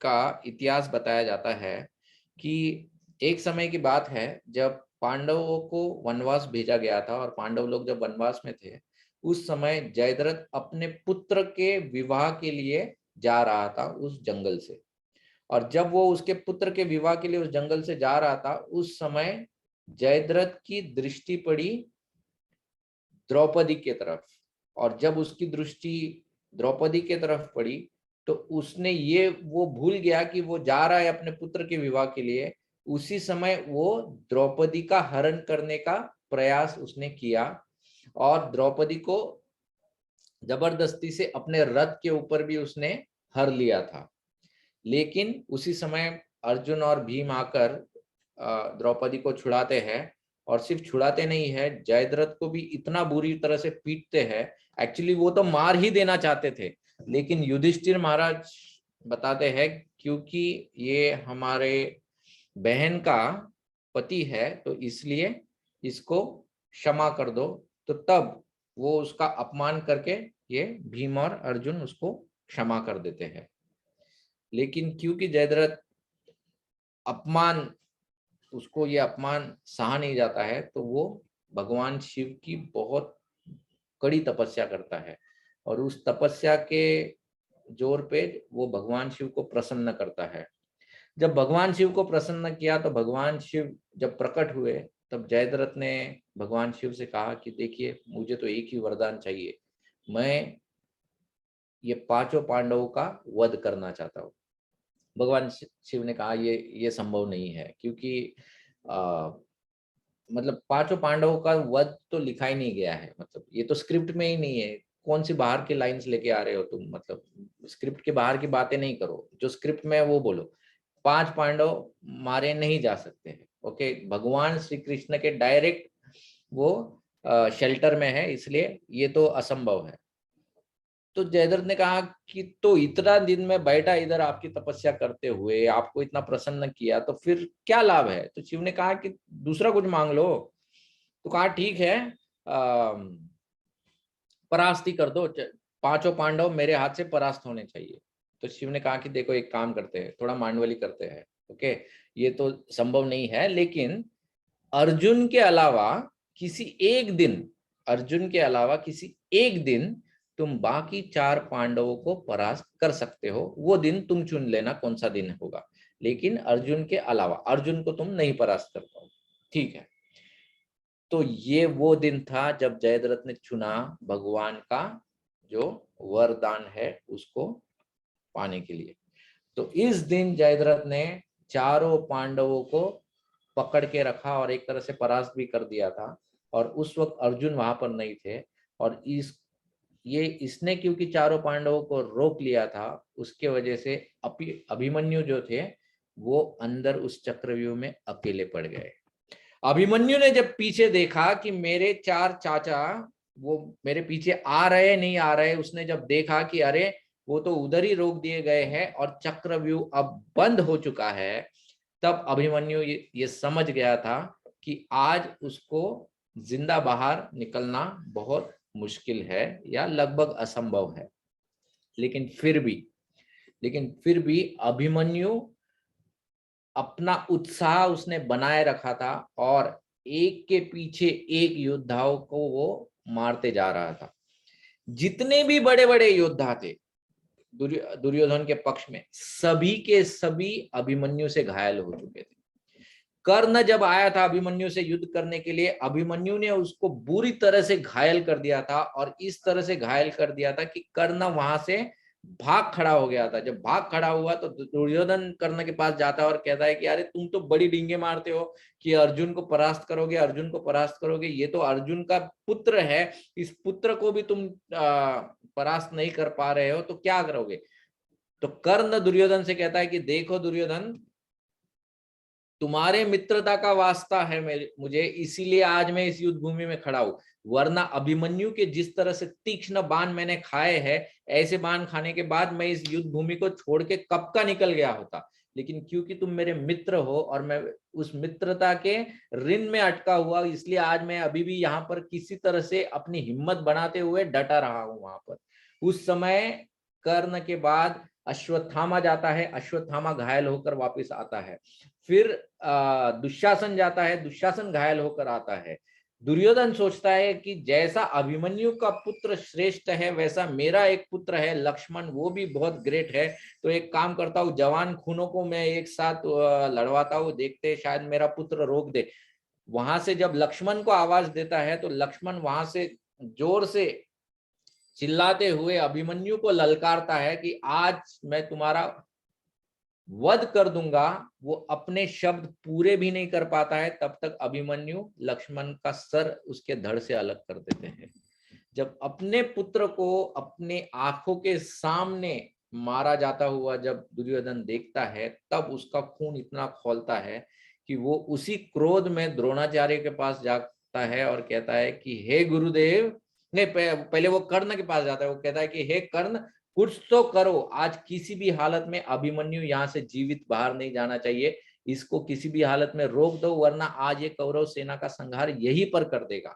का इतिहास बताया जाता है कि एक समय की बात है जब पांडवों को वनवास भेजा गया था और पांडव लोग जब वनवास में थे, उस समय जयद्रथ अपने पुत्र के विवाह के लिए जा रहा था उस जंगल से। और जब वो उसके पुत्र के विवाह के लिए उस जंगल से जा रहा था, उस समय जयद्रथ की दृष्टि पड़ी द्रौपदी के तरफ। और जब उसकी दृष्टि द्रौपदी के तरफ पड़ी तो उसने ये वो भूल गया कि वो जा रहा है अपने पुत्र के विवाह के लिए। उसी समय वो द्रौपदी का हरण करने का प्रयास उसने किया और द्रौपदी को जबरदस्ती से अपने रथ के ऊपर भी उसने हर लिया था। लेकिन उसी समय अर्जुन और भीम आकर द्रौपदी को छुड़ाते हैं, और सिर्फ छुड़ाते नहीं है, जयद्रथ को भी इतना बुरी तरह से पीटते हैं। एक्चुअली वो तो मार ही देना चाहते थे, लेकिन युधिष्ठिर महाराज बताते हैं क्योंकि ये हमारे बहन का पति है तो इसलिए इसको क्षमा कर दो। तो तब वो उसका अपमान करके ये भीम और अर्जुन उसको क्षमा कर देते हैं। लेकिन क्योंकि जयद्रथ अपमान उसको ये अपमान सहा नहीं जाता है, तो वो भगवान शिव की बहुत कड़ी तपस्या करता है और उस तपस्या के जोर पे वो भगवान शिव को प्रसन्न करता है। जब भगवान शिव को प्रसन्न किया तो भगवान शिव जब प्रकट हुए तब जयद्रथ ने भगवान शिव से कहा कि देखिए मुझे तो एक ही वरदान चाहिए, मैं ये पांचों पांडवों का वध करना चाहता हूँ। भगवान शिव ने कहा ये संभव नहीं है क्योंकि मतलब पांचों पांडवों का वध तो लिखा ही नहीं गया है, मतलब ये तो स्क्रिप्ट में ही नहीं है। कौन सी बाहर की लाइंस लेके आ रहे हो तुम, मतलब स्क्रिप्ट के बाहर की बातें नहीं करो, जो स्क्रिप्ट में है वो बोलो। पांच पांडव मारे नहीं जा सकते हैं, ओके, भगवान श्री कृष्ण के डायरेक्ट वो शेल्टर में है, इसलिए ये तो असंभव है। तो जयद्रथ ने कहा कि तो इतना दिन में बैठा इधर आपकी तपस्या करते हुए, आपको इतना प्रसन्न किया, तो फिर क्या लाभ है? तो शिव ने कहा कि दूसरा कुछ मांग लो। तो कहा ठीक है, परास्ती कर दो, पांचों पांडव मेरे हाथ से परास्त होने चाहिए। तो शिव ने कहा कि देखो एक काम करते हैं, थोड़ा मांडवली करते हैं। ओके, ये तो संभव नहीं है, लेकिन अर्जुन के अलावा किसी एक दिन, अर्जुन के अलावा किसी एक दिन तुम बाकी चार पांडवों को परास्त कर सकते हो। वो दिन तुम चुन लेना कौन सा दिन होगा, लेकिन अर्जुन के अलावा अर्जुन को तुम नहीं परास्त कर पाओ। ठीक है। तो ये वो दिन था जब जयद्रथ ने चुना भगवान का जो वरदान है उसको पाने के लिए। तो इस दिन जयद्रथ ने चारों पांडवों को पकड़ के रखा और एक तरह से परास्त भी कर दिया था। और उस वक्त अर्जुन वहां पर नहीं थे, और इसने क्योंकि चारों पांडवों को रोक लिया था, उसके वजह से अभिमन्यु जो थे वो अंदर उस चक्रव्यूह में अकेले पड़ गए। अभिमन्यु ने जब पीछे देखा कि मेरे चार चाचा वो मेरे पीछे आ रहे नहीं आ रहे, उसने जब देखा कि अरे वो तो उधर ही रोक दिए गए हैं और चक्रव्यूह अब बंद हो चुका है, तब अभिमन्यु ये समझ गया था कि आज उसको जिंदा बाहर निकलना बहुत मुश्किल है या लगभग असंभव है। लेकिन फिर भी अभिमन्यु अपना उत्साह उसने बनाए रखा था और एक के पीछे एक योद्धाओं को वो मारते जा रहा था। जितने भी बड़े बड़े योद्धा थे दुर्योधन के पक्ष में, सभी के सभी अभिमन्यु से घायल हो चुके थे। कर्ण जब आया था अभिमन्यु से युद्ध करने के लिए, अभिमन्यु ने उसको बुरी तरह से घायल कर दिया था, और इस तरह से घायल कर दिया था कि कर्ण वहां से भाग खड़ा हो गया था। जब भाग खड़ा हुआ तो दुर्योधन कर्ण के पास जाता है और कहता है कि अरे तुम तो बड़ी डींगे मारते हो कि अर्जुन को परास्त करोगे, अर्जुन को परास्त करोगे, ये तो अर्जुन का पुत्र है, इस पुत्र को भी तुम परास्त नहीं कर पा रहे हो, तो क्या करोगे? तो कर्ण दुर्योधन से कहता है कि देखो दुर्योधन, तुम्हारे मित्रता का वास्ता है मुझे, इसीलिए आज मैं इस युद्ध भूमि में खड़ा हूं, वरना अभिमन्यु के जिस तरह से तीक्ष्ण बाण मैंने खाए हैं, ऐसे बाण खाने के बाद मैं इस युद्ध भूमि को छोड़ के कब का निकल गया होता। लेकिन क्योंकि तुम मेरे मित्र हो और मैं उस मित्रता के ऋण में अटका हुआ, इसलिए आज मैं अभी भी यहाँ पर किसी तरह से अपनी हिम्मत बनाते हुए डटा रहा हूं वहां पर। उस समय कर्ण के बाद अश्वत्थामा जाता है, अश्वत्थामा घायल होकर वापस आता है। फिर दुशासन जाता है, दुशासन घायल होकर आता है। दुर्योधन सोचता है कि जैसा अभिमन्यु का पुत्र श्रेष्ठ है वैसा मेरा एक पुत्र है लक्ष्मण, वो भी बहुत ग्रेट है। तो एक काम करता हूँ, जवान खूनों को मैं एक साथ लड़वाता हूँ, देखते शायद मेरा पुत्र रोक दे। वहां से जब लक्ष्मण को आवाज देता है तो लक्ष्मण वहां से जोर से चिल्लाते हुए अभिमन्यु को ललकारता है कि आज मैं तुम्हारा वध कर दूंगा। वो अपने शब्द पूरे भी नहीं कर पाता है, तब तक अभिमन्यु लक्ष्मण का सर उसके धड़ से अलग कर देते हैं। जब अपने पुत्र को अपने आंखों के सामने मारा जाता हुआ जब दुर्योधन देखता है, तब उसका खून इतना खौलता है कि वो उसी क्रोध में द्रोणाचार्य के पास जाता है और कहता है कि हे गुरुदेव, नहीं पहले वो कर्ण के पास जाता है, वो कहता है कि हे कर्ण, कुछ तो करो, आज किसी भी हालत में अभिमन्यु यहाँ से जीवित बाहर नहीं जाना चाहिए, इसको किसी भी हालत में रोक दो, वरना आज ये कौरव सेना का संहार यहीं पर कर देगा।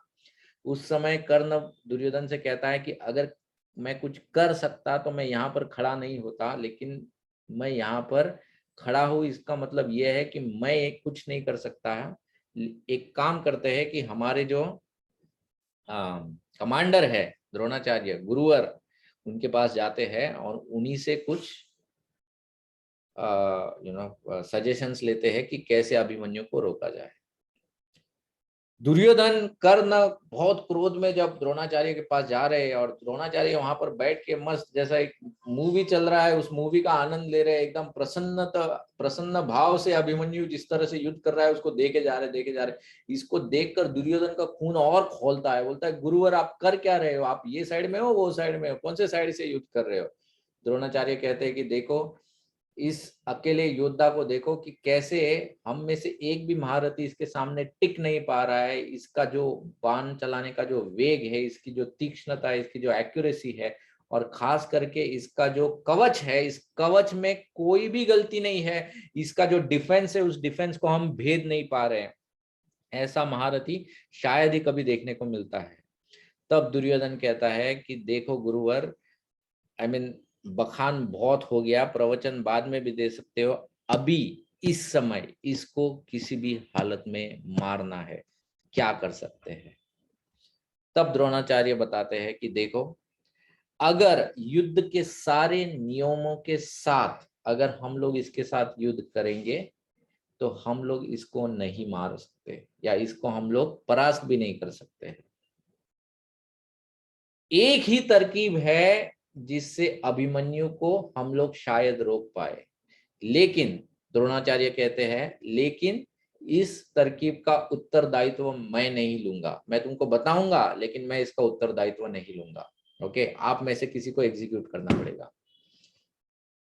उस समय कर्ण दुर्योधन से कहता है कि अगर मैं कुछ कर सकता तो मैं यहाँ पर खड़ा नहीं होता, लेकिन मैं यहाँ पर खड़ा हूं, इसका मतलब यह है कि मैं कुछ नहीं कर सकता है। एक काम करते हैं कि हमारे जो कमांडर है द्रोणाचार्य, गुरुवर, उनके पास जाते हैं और उन्हीं से कुछ सजेशंस लेते हैं कि कैसे अभिमन्यु को रोका जाए। दुर्योधन कर्ण बहुत क्रोध में जब द्रोणाचार्य के पास जा रहे हैं, और द्रोणाचार्य वहां पर बैठ के मस्त जैसा एक मूवी चल रहा है उस मूवी का आनंद ले रहे हैं, एकदम प्रसन्न भाव से अभिमन्यु जिस तरह से युद्ध कर रहा है उसको देखे जा रहे। इसको देखकर दुर्योधन का खून और खौलता है, बोलता है गुरुवर आप कर क्या रहे हो, आप ये साइड में हो वो साइड में हो, कौन से साइड से युद्ध कर रहे हो? द्रोणाचार्य कहते हैं कि देखो, इस अकेले योद्धा को देखो कि कैसे हम में से एक भी महारथी इसके सामने टिक नहीं पा रहा है। इसका जो बाण चलाने का जो वेग है, इसकी जो तीक्ष्णता है, इसकी जो एक्यूरेसी है, और खास करके इसका जो कवच है, इस कवच में कोई भी गलती नहीं है। इसका जो डिफेंस है, उस डिफेंस को हम भेद नहीं पा रहे हैं। ऐसा महारथी शायद ही कभी देखने को मिलता है। तब दुर्योधन कहता है कि देखो गुरुवर, आई मीन बखान बहुत हो गया, प्रवचन बाद में भी दे सकते हो, अभी इस समय इसको किसी भी हालत में मारना है, क्या कर सकते हैं। तब द्रोणाचार्य बताते हैं कि देखो, अगर युद्ध के सारे नियमों के साथ अगर हम लोग इसके साथ युद्ध करेंगे तो हम लोग इसको नहीं मार सकते, या इसको हम लोग परास्त भी नहीं कर सकते हैं। एक ही तरकीब है जिससे अभिमन्यु को हम लोग शायद रोक पाए, लेकिन द्रोणाचार्य कहते हैं लेकिन इस तरकीब का उत्तरदायित्व मैं नहीं लूंगा। मैं तुमको बताऊंगा लेकिन मैं इसका उत्तरदायित्व नहीं लूंगा। ओके, आप में से किसी को एग्जीक्यूट करना पड़ेगा।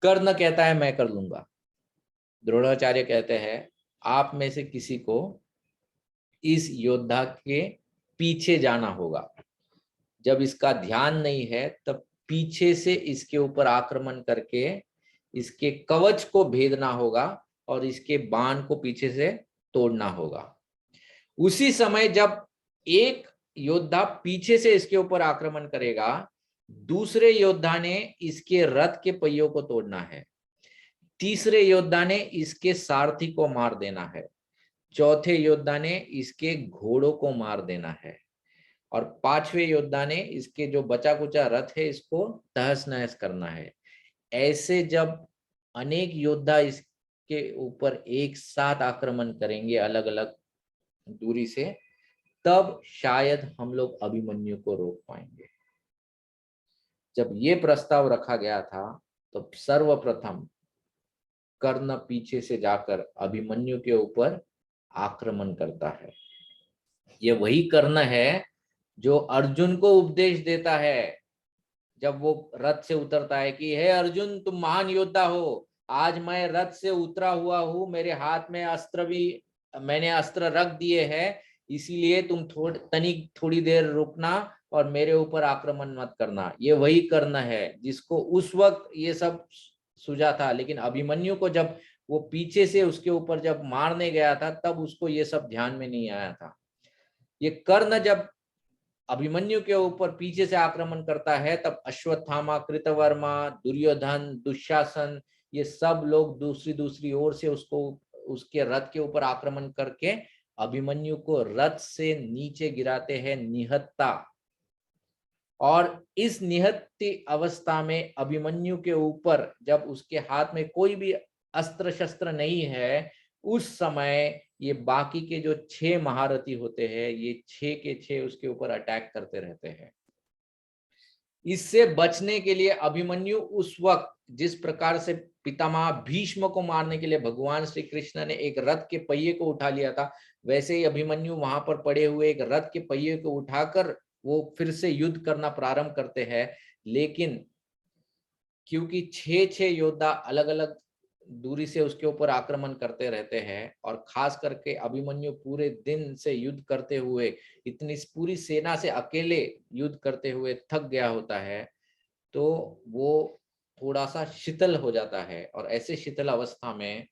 कर्ण कहता है मैं कर लूंगा। द्रोणाचार्य कहते हैं आप में से किसी को इस योद्धा के पीछे जाना होगा। जब इसका ध्यान नहीं है तब पीछे से इसके ऊपर आक्रमण करके इसके कवच को भेदना होगा और इसके बाण को पीछे से तोड़ना होगा। उसी समय जब एक योद्धा पीछे से इसके ऊपर आक्रमण करेगा, दूसरे योद्धा ने इसके रथ के पहियों को तोड़ना है, तीसरे योद्धा ने इसके सारथी को मार देना है, चौथे योद्धा ने इसके घोड़ों को मार देना है, और पांचवें योद्धा ने इसके जो बचा कुचा रथ है इसको तहस नहस करना है। ऐसे जब अनेक योद्धा इसके ऊपर एक साथ आक्रमण करेंगे अलग अलग दूरी से, तब शायद हम लोग अभिमन्यु को रोक पाएंगे। जब ये प्रस्ताव रखा गया था तो सर्वप्रथम कर्ण पीछे से जाकर अभिमन्यु के ऊपर आक्रमण करता है। ये वही कर्ण है जो अर्जुन को उपदेश देता है जब वो रथ से उतरता है कि हे अर्जुन, तुम महान योद्धा हो, आज मैं रथ से उतरा हुआ हूं, मेरे हाथ में अस्त्र भी, मैंने अस्त्र रख दिए हैं, इसीलिए तुम थोड़ी देर रुकना और मेरे ऊपर आक्रमण मत करना। ये वही कर्ण है जिसको उस वक्त ये सब सूझा था, लेकिन अभिमन्यु को जब वो पीछे से उसके ऊपर जब मारने गया था तब उसको ये सब ध्यान में नहीं आया था। ये कर्ण जब अभिमन्यु के ऊपर पीछे से आक्रमण करता है तब अश्वत्थामा, कृतवर्मा, दुर्योधन, दुशासन, ये सब लोग दूसरी दूसरी ओर से उसको उसके रथ के ऊपर आक्रमण करके अभिमन्यु को रथ से नीचे गिराते हैं निहत्ता। और इस निहत्ती अवस्था में अभिमन्यु के ऊपर जब उसके हाथ में कोई भी अस्त्र शस्त्र नहीं है, उस समय ये बाकी के जो 6 महारथी होते हैं, ये 6 के 6 उसके ऊपर अटैक करते रहते हैं। इससे बचने के लिए अभिमन्यु उस वक्त जिस प्रकार से पितामह भीष्म को मारने के लिए भगवान श्री कृष्ण ने एक रथ के पहिए को उठा लिया था, वैसे ही अभिमन्यु वहां पर पड़े हुए एक रथ के पहिए को उठाकर वो फिर से युद्ध करना प्रारंभ करते हैं। लेकिन क्योंकि 6 योद्धा अलग अलग दूरी से उसके ऊपर आक्रमण करते रहते हैं, और खास करके अभिमन्यु पूरे दिन से युद्ध करते हुए, इतनी पूरी सेना से अकेले युद्ध करते हुए थक गया होता है, तो वो थोड़ा सा शीतल हो जाता है। और ऐसे शीतल अवस्था में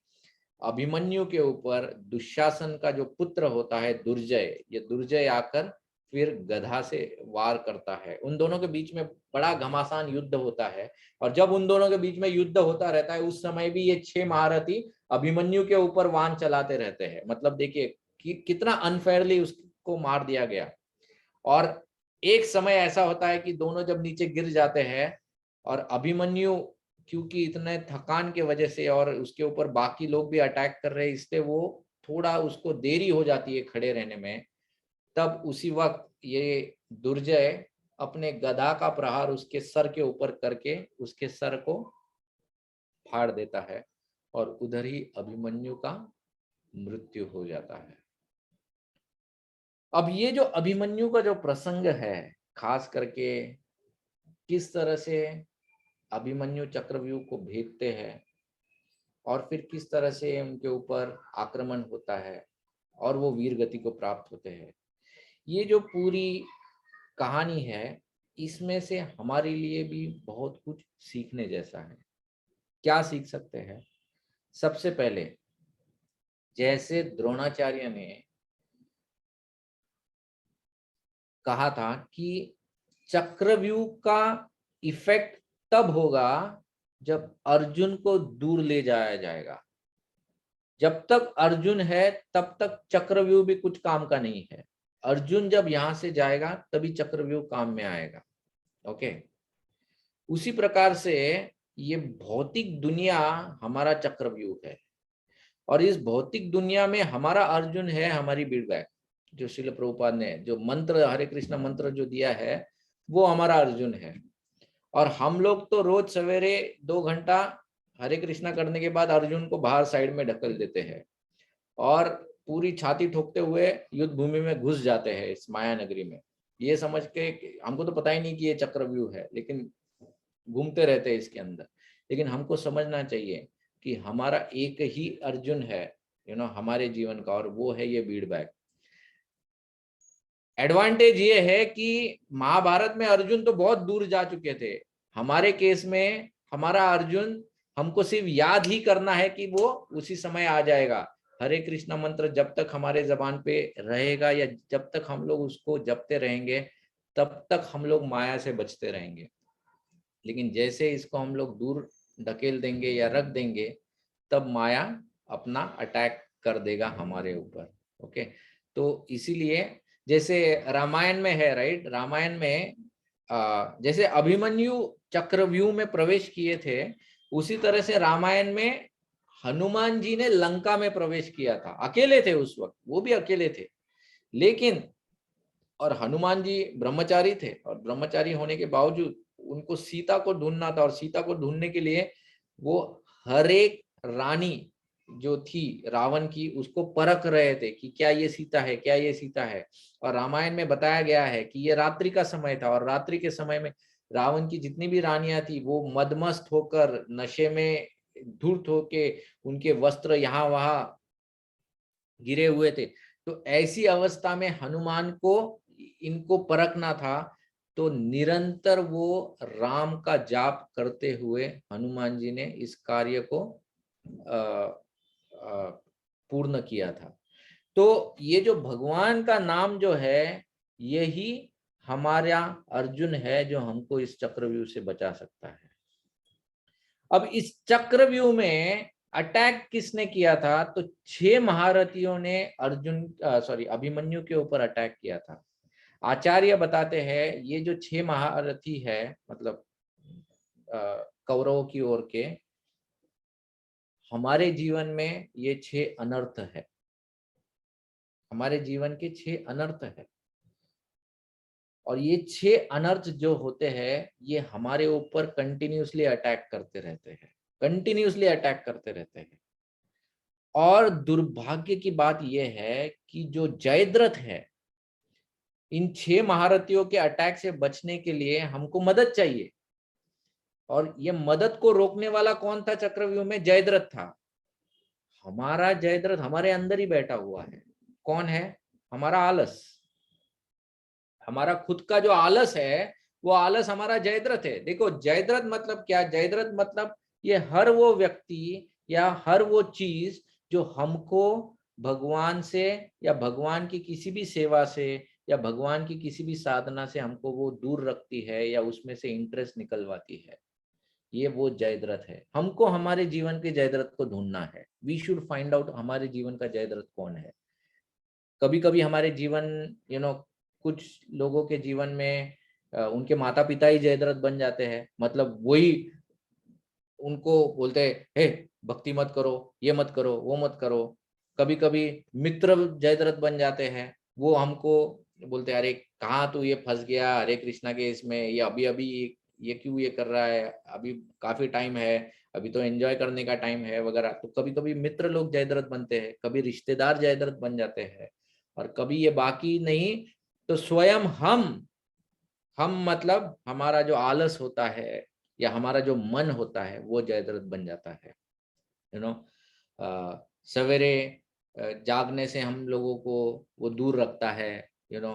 अभिमन्यु के ऊपर दुशासन का जो पुत्र होता है दुर्जय, ये दुर्जय आकर फिर गधा से वार करता है। उन दोनों के बीच में बड़ा घमासान युद्ध होता है, और जब उन दोनों के बीच में युद्ध होता रहता है उस समय भी ये 6 महारथी अभिमन्यु के ऊपर वाण चलाते रहते हैं। मतलब देखिए कि कितना अनफेयरली उसको मार दिया गया। और एक समय ऐसा होता है कि दोनों जब नीचे गिर जाते हैं और अभिमन्यु क्योंकि इतने थकान के वजह से और उसके ऊपर बाकी लोग भी अटैक कर रहे हैं, इसलिए वो थोड़ा उसको देरी हो जाती है खड़े रहने में। तब उसी वक्त ये दुर्जय अपने गदा का प्रहार उसके सर के ऊपर करके उसके सर को फाड़ देता है, और उधर ही अभिमन्यु का मृत्यु हो जाता है। अब ये जो अभिमन्यु का जो प्रसंग है, खास करके किस तरह से अभिमन्यु चक्रव्यूह को भेदते हैं, और फिर किस तरह से उनके ऊपर आक्रमण होता है और वो वीर गति को प्राप्त होते हैं। ये जो पूरी कहानी है, इसमें से हमारे लिए भी बहुत कुछ सीखने जैसा है। क्या सीख सकते हैं? सबसे पहले, जैसे द्रोणाचार्य ने कहा था कि चक्रव्यूह का इफेक्ट तब होगा जब अर्जुन को दूर ले जाया जाएगा। जब तक अर्जुन है तब तक चक्रव्यूह भी कुछ काम का नहीं है। अर्जुन जब यहां से जाएगा तभी चक्रव्यूह काम में आएगा। ओके, उसी प्रकार से ये भौतिक दुनिया हमारा चक्रव्यूह है, और इस भौतिक दुनिया में हमारा अर्जुन है, हमारी बीड़बैक। जो श्रील प्रभुपाद ने जो मंत्र, हरे कृष्ण मंत्र जो दिया है, वो हमारा अर्जुन है। और हम लोग तो रोज सवेरे 2 घंटा हरे कृष्णा करने के बाद अर्जुन को बाहर साइड में ढकल देते हैं और पूरी छाती ठोकते हुए युद्ध भूमि में घुस जाते हैं इस माया नगरी में, ये समझ के हमको तो पता ही नहीं कि ये चक्रव्यूह है, लेकिन घूमते रहते हैं इसके अंदर। लेकिन हमको समझना चाहिए कि हमारा एक ही अर्जुन है, हमारे जीवन का, और वो है ये बीड़बैक। एडवांटेज ये है कि महाभारत में अर्जुन तो बहुत दूर जा चुके थे। हमारे केस में हमारा अर्जुन, हमको सिर्फ याद ही करना है कि वो उसी समय आ जाएगा। हरे कृष्णा मंत्र जब तक हमारे जबान पे रहेगा, या जब तक हम लोग उसको जपते रहेंगे, तब तक हम लोग माया से बचते रहेंगे। लेकिन जैसे इसको हम लोग दूर ढकेल देंगे या रख देंगे, तब माया अपना अटैक कर देगा हमारे ऊपर। ओके, तो इसीलिए जैसे रामायण में है, राइट, रामायण में जैसे अभिमन्यु चक्रव्यूह में प्रवेश किए थे, उसी तरह से रामायण में हनुमान जी ने लंका में प्रवेश किया था। अकेले थे उस वक्त, वो भी अकेले थे, लेकिन और हनुमान जी ब्रह्मचारी थे, और ब्रह्मचारी होने के बावजूद उनको सीता को ढूंढना था, और सीता को ढूंढने के लिए वो हर एक रानी जो थी रावण की, उसको परख रहे थे कि क्या ये सीता है, क्या ये सीता है। और रामायण में बताया गया है कि ये रात्रि का समय था, और रात्रि के समय में रावण की जितनी भी रानियां थी वो मदमस्त होकर, नशे में धूर्त होके, उनके वस्त्र यहाँ वहां गिरे हुए थे। तो ऐसी अवस्था में हनुमान को इनको परखना था, तो निरंतर वो राम का जाप करते हुए हनुमान जी ने इस कार्य को पूर्ण किया था। तो ये जो भगवान का नाम जो है, यही हमारा अर्जुन है जो हमको इस चक्रव्यूह से बचा सकता है। अब इस चक्रव्यूह में अटैक किसने किया था? तो 6 महारथियों ने अभिमन्यु के ऊपर अटैक किया था। आचार्य बताते हैं ये जो 6 महारथी है, मतलब कौरवों की ओर के, हमारे जीवन में ये 6 अनर्थ है। हमारे जीवन के 6 अनर्थ है, और ये 6 अनर्थ जो होते हैं, ये हमारे ऊपर कंटिन्यूसली अटैक करते रहते हैं, कंटिन्यूसली अटैक करते रहते हैं। और दुर्भाग्य की बात यह है कि जो जयद्रथ है, इन 6 महारथियों के अटैक से बचने के लिए हमको मदद चाहिए, और ये मदद को रोकने वाला कौन था चक्रव्यूह में? जयद्रथ था। हमारा जयद्रथ हमारे अंदर ही बैठा हुआ है। कौन है? हमारा आलस। हमारा खुद का जो आलस है, वो आलस हमारा जयद्रथ है। देखो, जयद्रथ मतलब क्या? जयद्रथ मतलब ये हर वो व्यक्ति या हर वो चीज जो हमको भगवान से, या भगवान की किसी भी सेवा से, या भगवान की किसी भी साधना से हमको वो दूर रखती है, या उसमें से इंटरेस्ट निकलवाती है, ये वो जयद्रथ है। हमको हमारे जीवन के जयद्रथ को ढूंढना है। वी शुड फाइंड आउट हमारे जीवन का जयद्रथ कौन है। कभी कभी हमारे जीवन, कुछ लोगों के जीवन में उनके माता पिता ही जयद्रथ बन जाते हैं। मतलब वही उनको बोलते हैं, हे भक्ति मत करो, ये मत करो, वो मत करो। कभी कभी मित्र जयद्रथ बन जाते हैं, वो हमको बोलते हैं, अरे कहाँ तू ये फंस गया हरे कृष्णा के इसमें, ये अभी अभी ये क्यों ये कर रहा है, अभी काफी टाइम है, अभी तो एंजॉय करने का टाइम है वगैरह। तो कभी कभी मित्र लोग जयद्रथ बनते हैं, कभी रिश्तेदार जयद्रथ बन जाते हैं, और कभी ये बाकी नहीं तो स्वयं हम मतलब हमारा जो आलस होता है, या हमारा जो मन होता है, वो जयद्रथ बन जाता है। You know. सवेरे जागने से हम लोगों को वो दूर रखता है, यू नो।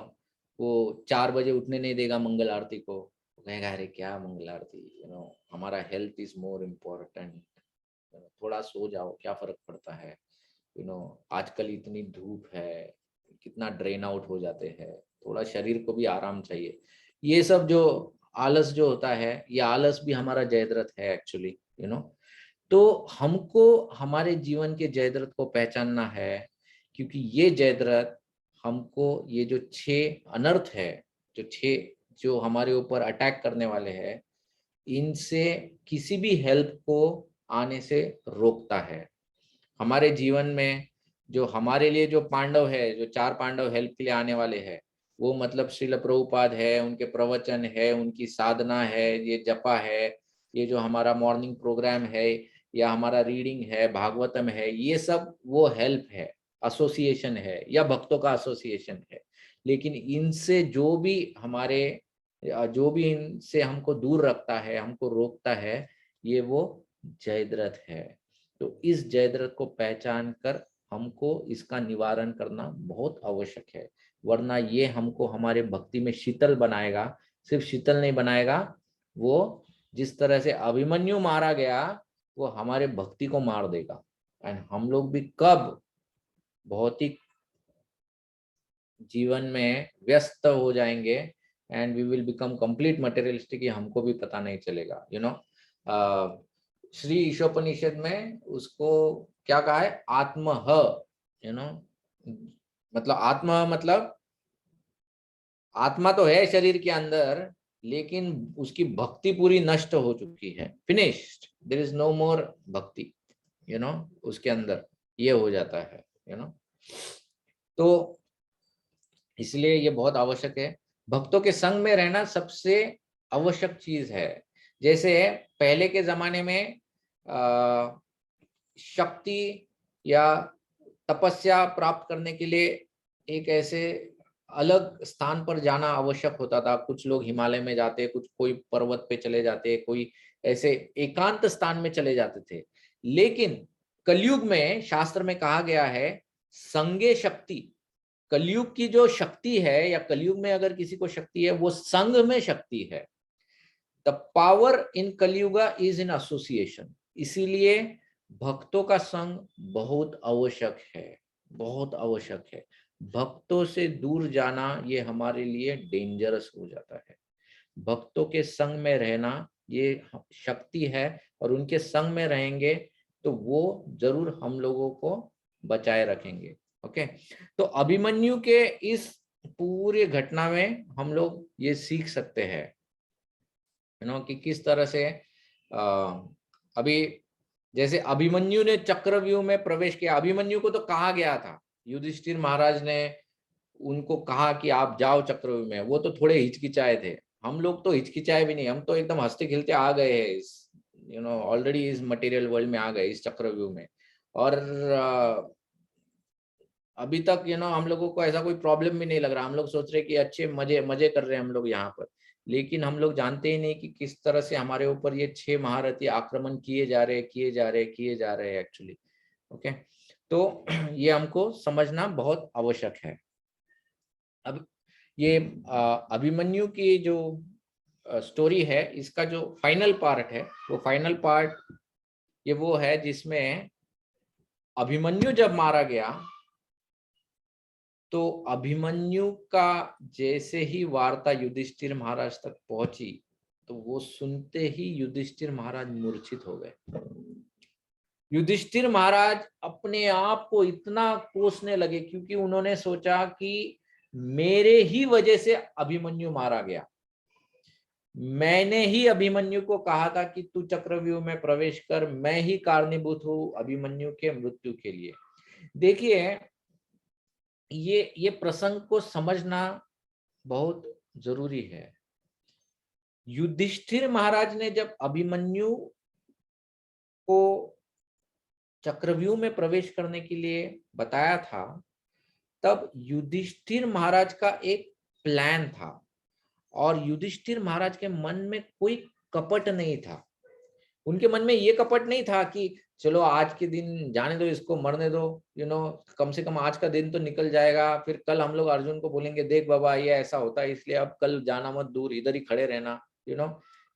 वो 4 बजे उठने नहीं देगा मंगल आरती को, वो कहेगा अरे क्या मंगल आरती, यू नो, हमारा हेल्थ इज मोर इम्पोर्टेंट, थोड़ा सो जाओ, क्या फर्क पड़ता है, यू नो। आजकल इतनी धूप है, कितना ड्रेन आउट हो जाते हैं, थोड़ा शरीर को भी आराम चाहिए। ये सब जो आलस जो होता है, ये आलस भी हमारा जयद्रथ है एक्चुअली, यू नो। तो हमको हमारे जीवन के जयद्रथ को पहचानना है, क्योंकि ये जयद्रथ हमको ये जो 6 अनर्थ है, जो 6 जो हमारे ऊपर अटैक करने वाले हैं, इनसे किसी भी हेल्प को आने से रोकता है। हमारे जीवन में जो हमारे लिए जो पांडव है, जो 4 पांडव हेल्प के लिए आने वाले हैं, वो मतलब श्रील प्रभुपाद है, उनके प्रवचन है, उनकी साधना है, ये जपा है, ये जो हमारा मॉर्निंग प्रोग्राम है, या हमारा रीडिंग है, भागवतम है, ये सब वो हेल्प है, एसोसिएशन है, या भक्तों का एसोसिएशन है। लेकिन इनसे जो भी हमारे जो भी इनसे हमको दूर रखता है, हमको रोकता है, ये वो जयद्रथ है। तो इस जयद्रथ को पहचान कर हमको इसका निवारण करना बहुत आवश्यक है, वरना ये हमको हमारे भक्ति में शीतल बनाएगा। सिर्फ शीतल नहीं बनाएगा, वो जिस तरह से अभिमन्यु मारा गया, वो हमारे भक्ति को मार देगा। एंड हम लोग भी कब भौतिक जीवन में व्यस्त हो जाएंगे, and we will become complete materialistic, हमको भी पता नहीं चलेगा, यू नो। श्री ईशोपनिषद में उसको क्या कहा है, आत्म, यू नो, मतलब आत्मा मतलब आत्मा तो है शरीर के अंदर, लेकिन उसकी भक्ति पूरी नष्ट हो चुकी है, फिनिश्ड, देयर इज नो मोर भक्ति, यू नो, उसके अंदर ये हो जाता है, यू नो। तो इसलिए ये बहुत आवश्यक है, भक्तों के संग में रहना सबसे आवश्यक चीज है। जैसे पहले के जमाने में शक्ति या तपस्या प्राप्त करने के लिए एक ऐसे अलग स्थान पर जाना आवश्यक होता था। कुछ लोग हिमालय में जाते, कुछ कोई पर्वत पे चले जाते, कोई ऐसे एकांत स्थान में चले जाते थे। लेकिन कलयुग में शास्त्र में कहा गया है, संगे शक्ति, कलयुग की जो शक्ति है, या कलयुग में अगर किसी को शक्ति है, वो संग में शक्ति है। The power in Kalyuga is in association. इसीलिए भक्तों का संग बहुत आवश्यक है, बहुत आवश्यक है। भक्तों से दूर जाना ये हमारे लिए डेंजरस हो जाता है। भक्तों के संग में रहना ये शक्ति है, और उनके संग में रहेंगे तो वो जरूर हम लोगों को बचाए रखेंगे। ओके, तो अभिमन्यु के इस पूरी घटना में हम लोग ये सीख सकते हैं, यू नो, कि किस तरह से अभी जैसे अभिमन्यु ने चक्रव्यूह में प्रवेश किया। अभिमन्यु को तो कहा गया था, युधिष्ठिर महाराज ने उनको कहा कि आप जाओ चक्रव्यूह में, वो तो थोड़े हिचकिचाए थे। हम लोग तो हिचकिचाए भी नहीं, हम तो एकदम हंसते खेलते आ गए हैं इस, यू नो, ऑलरेडी इस मटेरियल वर्ल्ड में आ गए, इस चक्रव्यूह में। और अभी तक, यू नो, हम लोगों को ऐसा कोई प्रॉब्लम भी नहीं लग रहा। हम लोग सोच रहे कि अच्छे मजे मजे कर रहे हैं हम लोग यहाँ पर, लेकिन हम लोग जानते ही नहीं कि किस तरह से हमारे ऊपर ये 6 महारथी आक्रमण किए जा रहे हैं एक्चुअली। ओके, तो ये हमको समझना बहुत आवश्यक है। अब ये अभिमन्यु की जो स्टोरी है, इसका जो फाइनल पार्ट है, वो फाइनल पार्ट ये वो है जिसमें अभिमन्यु जब मारा गया, तो अभिमन्यु का जैसे ही वार्ता युधिष्ठिर महाराज तक पहुंची, तो वो सुनते ही युधिष्ठिर महाराज मूर्छित हो गए। युधिष्ठिर महाराज अपने आप को इतना कोसने लगे, क्योंकि उन्होंने सोचा कि मेरे ही वजह से अभिमन्यु मारा गया। मैंने ही अभिमन्यु को कहा था कि तू चक्रव्यूह में प्रवेश कर, मैं ही कारणीभूत हूं अभिमन्यु के मृत्यु के लिए। देखिए, ये प्रसंग को समझना बहुत जरूरी है। युधिष्ठिर महाराज ने जब अभिमन्यु को चक्रव्यूह में प्रवेश करने के लिए बताया था, तब युधिष्ठिर महाराज का एक प्लान था, और युधिष्ठिर महाराज के मन में कोई कपट नहीं था। उनके मन में ये कपट नहीं था कि चलो आज के दिन जाने दो, इसको मरने दो, कम से कम आज का दिन तो निकल जाएगा, फिर कल हम लोग अर्जुन को बोलेंगे देख बाबा ये ऐसा होता है, इसलिए अब कल जाना मत दूर, इधर ही खड़े रहना।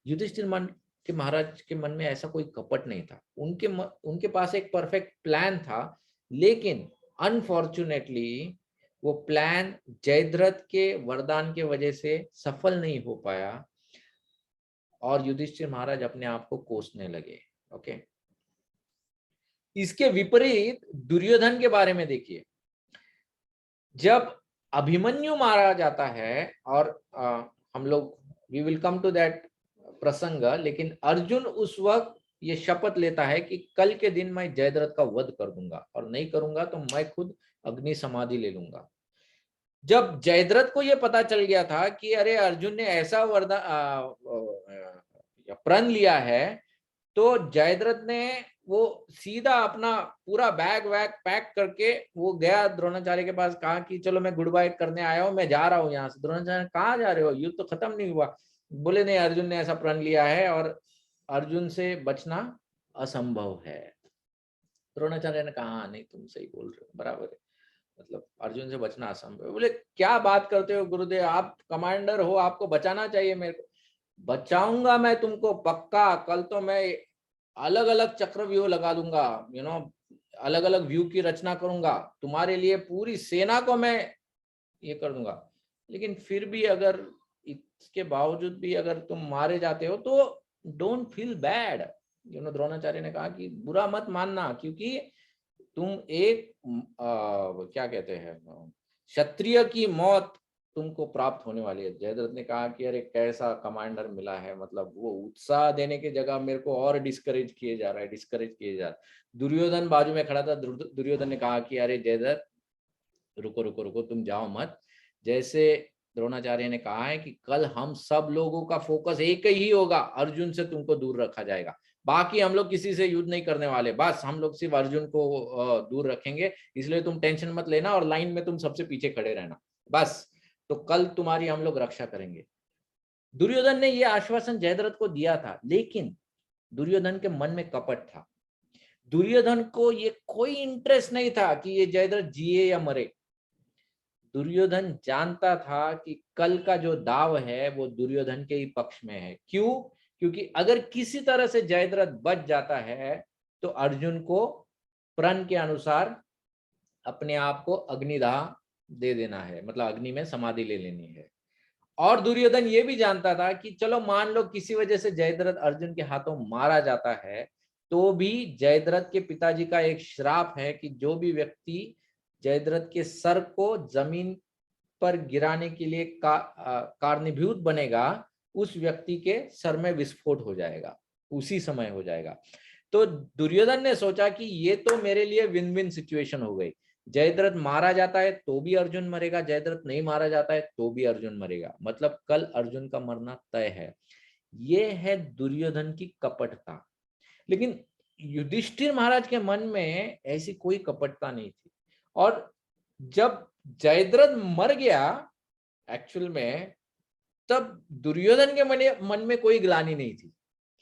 युधिष्ठिर मन के महाराज के मन में ऐसा कोई कपट नहीं था, उनके पास एक परफेक्ट प्लान था, लेकिन अनफॉर्चुनेटली वो प्लान जयद्रथ के वरदान के वजह से सफल नहीं हो पाया और युधिष्ठिर महाराज अपने आप को कोसने लगे। ओके, इसके विपरीत दुर्योधन के बारे में देखिए, जब अभिमन्यु मारा जाता है और हम लोग we will come to that प्रसंग, लेकिन अर्जुन उस वक्त ये शपथ लेता है कि कल के दिन मैं जयद्रथ का वध कर दूंगा और नहीं करूंगा तो मैं खुद अग्नि समाधि ले लूंगा। जब जयद्रथ को यह पता चल गया था कि अरे अर्जुन ने ऐसा वरदान प्रण लिया है, तो जयद्रथ ने वो सीधा अपना पूरा बैग वैग पैक करके वो गया द्रोणाचार्य के पास, कहा कि चलो मैं गुड बाय करने आया हूँ, मैं जा रहा हूँ यहाँ से। द्रोणाचार्य कहाँ जा रहे हो, युद्ध तो खत्म नहीं हुआ। बोले नहीं, अर्जुन ने ऐसा प्रण लिया है और अर्जुन से बचना असंभव है। द्रोणाचार्य ने कहा नहीं तुम सही बोल रहे हो, बराबर है, मतलब अर्जुन से बचना असंभव है। बोले क्या बात करते हो गुरुदेव, आप कमांडर हो, आपको बचाना चाहिए मेरे को। बचाऊंगा मैं तुमको पक्का, कल तो मैं अलग अलग चक्रव्यूह लगा दूंगा, अलग अलग व्यू की रचना करूंगा, तुम्हारे लिए पूरी सेना को मैं ये कर दूंगा। लेकिन फिर भी अगर इसके बावजूद भी अगर तुम मारे जाते हो तो डोंट फील बैड। द्रोणाचार्य ने कहा कि बुरा मत मानना, क्योंकि तुम एक क्या कहते हैं क्षत्रिय की मौत तुमको प्राप्त होने वाली है। जयद्रथ ने कहा कि अरे कैसा कमांडर मिला है, मतलब वो उत्साह देने की जगह मेरे को और डिस्करेज किए जा रहा है। दुर्योधन बाजू में खड़ा था, दुर्योधन ने कहा कि अरे जयद्रथ रुको रुको रुको, तुम जाओ मत। जैसे द्रोणाचार्य ने कहा है कि कल हम सब लोगों का फोकस एक ही होगा, अर्जुन से तुमको दूर रखा जाएगा, बाकी हम लोग किसी से युद्ध नहीं करने वाले, बस हम लोग सिर्फ अर्जुन को दूर रखेंगे, इसलिए तुम टेंशन मत लेना और लाइन में तुम सबसे पीछे खड़े रहना, बस तो कल तुम्हारी हम लोग रक्षा करेंगे। दुर्योधन ने यह आश्वासन जयद्रथ को दिया था, लेकिन दुर्योधन के मन में कपट था। दुर्योधन को ये कोई इंटरेस्ट नहीं था कि ये जयद्रथ जिए या मरे। दुर्योधन जानता था कि कल का जो दाव है वो दुर्योधन के ही पक्ष में है। क्यों? क्योंकि अगर किसी तरह से जयद्रथ बच जाता है तो अर्जुन को प्रण के अनुसार अपने आप को अग्निदाह दे देना है, मतलब अग्नि में समाधि ले लेनी है। और दुर्योधन ये भी जानता था कि चलो मान लो किसी वजह से जयद्रथ अर्जुन के हाथों मारा जाता है, तो भी जयद्रथ के पिताजी का एक श्राप है कि जो भी व्यक्ति जयद्रथ के सर को जमीन पर गिराने के लिए कारणीभूत बनेगा, उस व्यक्ति के सर में विस्फोट हो जाएगा, उसी समय हो जाएगा। तो दुर्योधन ने सोचा कि ये तो मेरे लिए विन विन सिचुएशन हो गई, जयद्रथ मारा जाता है तो भी अर्जुन मरेगा, जयद्रथ नहीं मारा जाता है तो भी अर्जुन मरेगा, मतलब कल अर्जुन का मरना तय है। ये है दुर्योधन की कपटता। लेकिन युधिष्ठिर महाराज के मन में ऐसी कोई कपटता नहीं थी। और जब जयद्रथ मर गया एक्चुअल में, तब दुर्योधन के मन में कोई ग्लानि नहीं थी।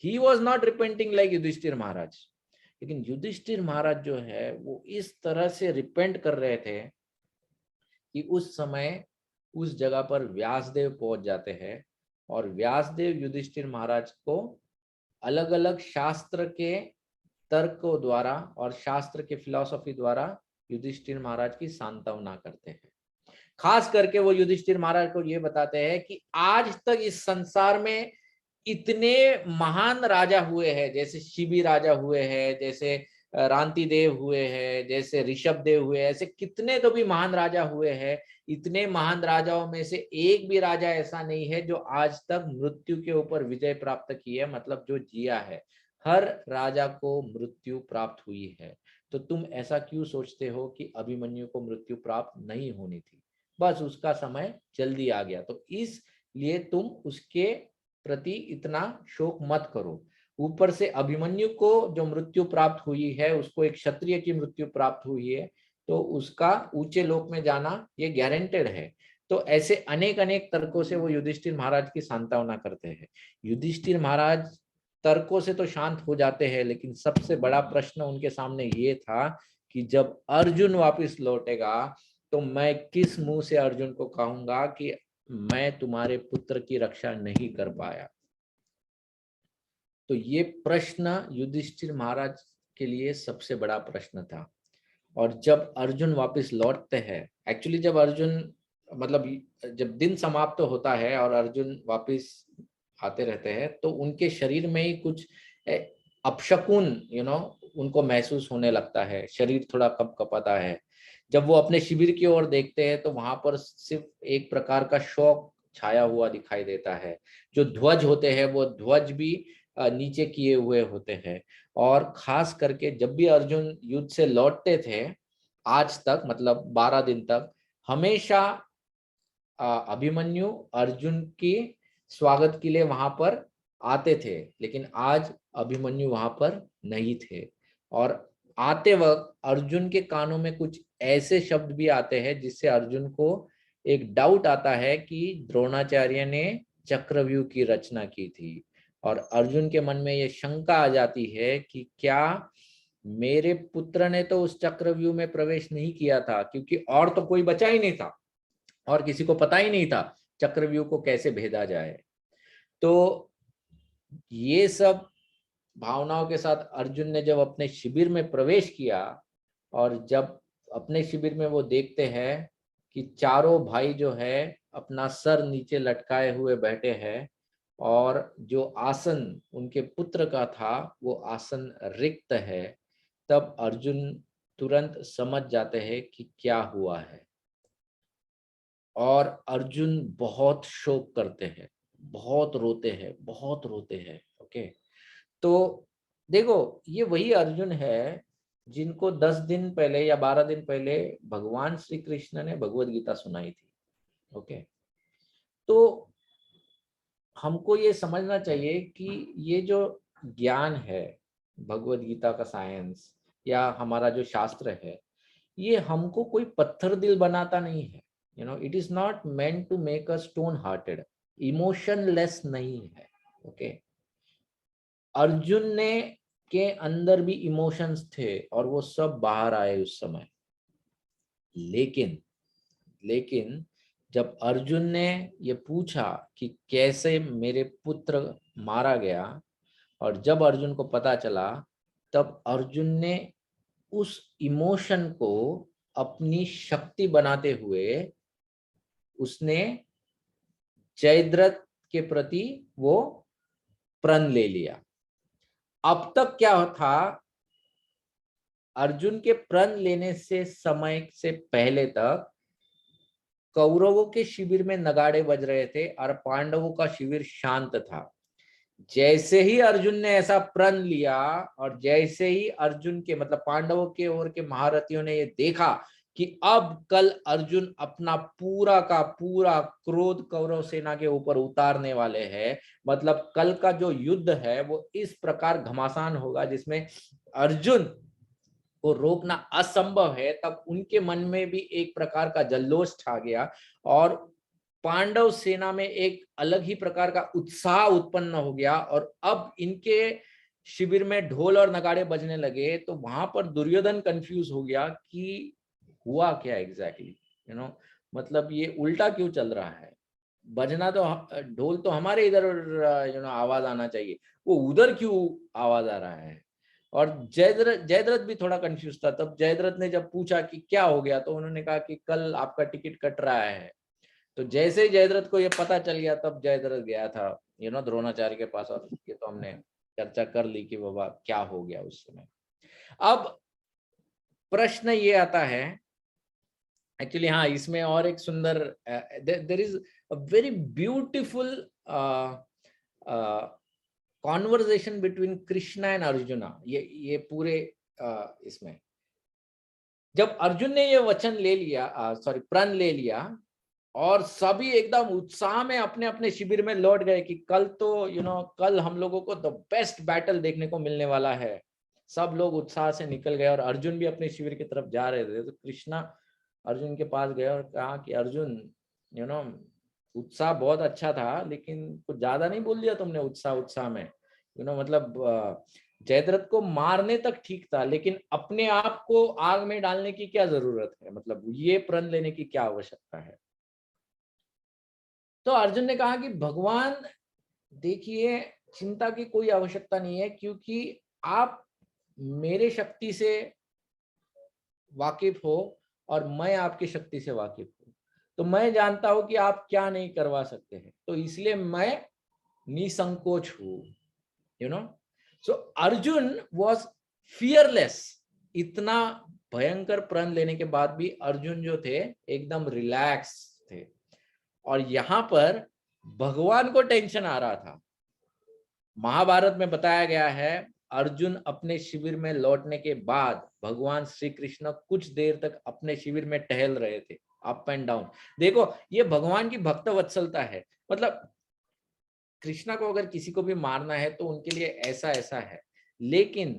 He was not repenting like Yudhishthira Maharaj. लेकिन युधिष्ठिर महाराज जो है वो इस तरह से रिपेंट कर रहे थे कि उस समय उस जगह पर व्यासदेव पहुंच जाते हैं और व्यासदेव युधिष्ठिर महाराज को अलग अलग शास्त्र के तर्कों द्वारा और शास्त्र के फिलॉसफी द्वारा युधिष्ठिर महाराज की सांत्वना करते हैं। खास करके वो युधिष्ठिर महाराज को ये बताते हैं कि आज तक इस संसार में इतने महान राजा हुए हैं, जैसे शिबी राजा हुए हैं, जैसे रांति देव हुए हैं, जैसे ऋषभ देव हुए, ऐसे कितने तो भी महान राजा हुए हैं। इतने महान राजाओं में से एक भी राजा ऐसा नहीं है जो आज तक मृत्यु के ऊपर विजय प्राप्त की है, मतलब जो जिया है। हर राजा को मृत्यु प्राप्त हुई है। तो तुम ऐसा क्यों सोचते हो कि अभिमन्यु को मृत्यु प्राप्त नहीं होनी थी, बस उसका समय जल्दी आ गया, तो इसलिए तुम उसके प्रति इतना शोक मत करो। ऊपर से अभिमन्यु को जो मृत्यु प्राप्त हुई है, उसको एक क्षत्रिय की मृत्यु प्राप्त हुई है, तो उसका ऊंचे लोक में जाना ये गारंटेड है। तो ऐसे अनेक अनेक तर्कों से वो युधिष्ठिर महाराज की सांत्वना करते हैं। युधिष्ठिर महाराज तर्कों से तो शांत हो जाते हैं, लेकिन सबसे बड़ा प्रश्न उनके सामने ये था कि जब अर्जुन वापस लौटेगा तो मैं किस मुंह से अर्जुन को कहूंगा कि मैं तुम्हारे पुत्र की रक्षा नहीं कर पाया। तो ये प्रश्न युधिष्ठिर महाराज के लिए सबसे बड़ा प्रश्न था। और जब अर्जुन वापस लौटते हैं, एक्चुअली जब अर्जुन मतलब जब दिन समाप्त होता है और अर्जुन वापस आते रहते हैं, तो उनके शरीर में ही कुछ अपशकुन उनको महसूस होने लगता है, शरीर थोड़ा कपकपाता है। जब वो अपने शिविर की ओर देखते हैं तो वहां पर सिर्फ एक प्रकार का शोक छाया हुआ दिखाई देता है। जो ध्वज होते हैं वो ध्वज भी नीचे किए हुए होते हैं। और खास करके जब भी अर्जुन युद्ध से लौटते थे आज तक, मतलब 12 दिन तक, हमेशा अभिमन्यु अर्जुन की स्वागत के लिए वहां पर आते थे, लेकिन आज अभिमन्यु वहां पर नहीं थे। और आते वक्त अर्जुन के कानों में कुछ ऐसे शब्द भी आते हैं जिससे अर्जुन को एक डाउट आता है कि द्रोणाचार्य ने चक्रव्यूह की रचना की थी। और अर्जुन के मन में ये शंका आ जाती है कि क्या मेरे पुत्र ने तो उस चक्रव्यूह में प्रवेश नहीं किया था, क्योंकि और तो कोई बचा ही नहीं था और किसी को पता ही नहीं था चक्रव्यूह को कैसे भेदा जाए। तो ये सब भावनाओं के साथ अर्जुन ने जब अपने शिविर में प्रवेश किया, और जब अपने शिविर में वो देखते हैं कि चारों भाई जो है अपना सर नीचे लटकाए हुए बैठे हैं, और जो आसन उनके पुत्र का था वो आसन रिक्त है, तब अर्जुन तुरंत समझ जाते हैं कि क्या हुआ है। और अर्जुन बहुत शोक करते हैं, बहुत रोते हैं, बहुत रोते हैं। ओके, तो देखो ये वही अर्जुन है जिनको 10 दिन पहले या 12 दिन पहले भगवान श्री कृष्ण ने भगवत गीता सुनाई थी। ओके, तो हमको ये समझना चाहिए कि ये जो ज्ञान है, भगवत गीता का साइंस या हमारा जो शास्त्र है, ये हमको कोई पत्थर दिल बनाता नहीं है। It is not meant to make a stone hearted, emotionless नहीं है। ओके, अर्जुन ने के अंदर भी इमोशंस थे और वो सब बाहर आए उस समय। लेकिन लेकिन जब अर्जुन ने ये पूछा कि कैसे मेरे पुत्र मारा गया, और जब अर्जुन को पता चला, तब अर्जुन ने उस इमोशन को अपनी शक्ति बनाते हुए उसने जयद्रथ के प्रति वो प्रण ले लिया। अब तक क्या था, अर्जुन के प्रण लेने से समय से पहले तक कौरवों के शिविर में नगाड़े बज रहे थे और पांडवों का शिविर शांत था। जैसे ही अर्जुन ने ऐसा प्रण लिया, और जैसे ही अर्जुन के मतलब पांडवों के ओर के महारथियों ने ये देखा कि अब कल अर्जुन अपना पूरा का पूरा क्रोध कौरव सेना के ऊपर उतारने वाले हैं, मतलब कल का जो युद्ध है वो इस प्रकार घमासान होगा जिसमें अर्जुन को रोकना असंभव है, तब उनके मन में भी एक प्रकार का जल्लोष छा गया। और पांडव सेना में एक अलग ही प्रकार का उत्साह उत्पन्न हो गया। और अब इनके शिविर में ढोल और नगाड़े बजने लगे, तो वहां पर दुर्योधन कंफ्यूज हो गया कि हुआ क्या एग्जैक्टली, मतलब ये उल्टा क्यों चल रहा है। बजना तो ढोल तो हमारे इधर आवाज आना चाहिए, वो उधर क्यों आवाज आ रहा है। और जयद्रथ भी थोड़ा कंफ्यूज था। तब जयद्रथ ने जब पूछा कि क्या हो गया, तो उन्होंने कहा कि कल आपका टिकट कट रहा है। तो जैसे ही जयद्रथ को ये पता चल गया, तब जयद्रथ गया था द्रोणाचार्य के पास, और ये तो हमने चर्चा कर ली कि बाबा क्या हो गया उस समय। अब प्रश्न ये आता है, एक्चुअली हाँ, इसमें और एक सुंदर there is a very beautiful conversation between Krishna and Arjuna. ये पूरे इसमें जब अर्जुन ने ये वचन ले लिया, प्रण ले लिया, और सभी एकदम उत्साह में अपने अपने शिविर में लौट गए कि कल तो कल हम लोगों को द बेस्ट बैटल देखने को मिलने वाला है। सब लोग उत्साह से निकल गए और अर्जुन भी अपने शिविर की तरफ जा रहे थे। तो कृष्णा अर्जुन के पास गए और कहा कि अर्जुन, यू नो उत्साह बहुत अच्छा था, लेकिन कुछ ज्यादा नहीं बोल दिया तुमने उत्साह उत्साह में। मतलब जयद्रथ को मारने तक ठीक था, लेकिन अपने आप को आग में डालने की क्या जरूरत है, मतलब ये प्रण लेने की क्या आवश्यकता है। तो अर्जुन ने कहा कि भगवान देखिए, चिंता की कोई आवश्यकता नहीं है, क्योंकि आप मेरे शक्ति से वाकिफ हो और मैं आपकी शक्ति से वाकिफ हूं। तो मैं जानता हूं कि आप क्या नहीं करवा सकते हैं, तो इसलिए मैं निसंकोच हूं। सो अर्जुन वॉज फियरलेस। इतना भयंकर प्रण लेने के बाद भी अर्जुन जो थे एकदम रिलैक्स थे। और यहां पर भगवान को टेंशन आ रहा था। महाभारत में बताया गया है, अर्जुन अपने शिविर में लौटने के बाद भगवान श्री कृष्ण कुछ देर तक अपने शिविर में टहल रहे थे, अप एंड डाउन। देखो, ये भगवान की भक्त वत्सलता है। मतलब कृष्णा को अगर किसी को भी मारना है तो उनके लिए ऐसा ऐसा है, लेकिन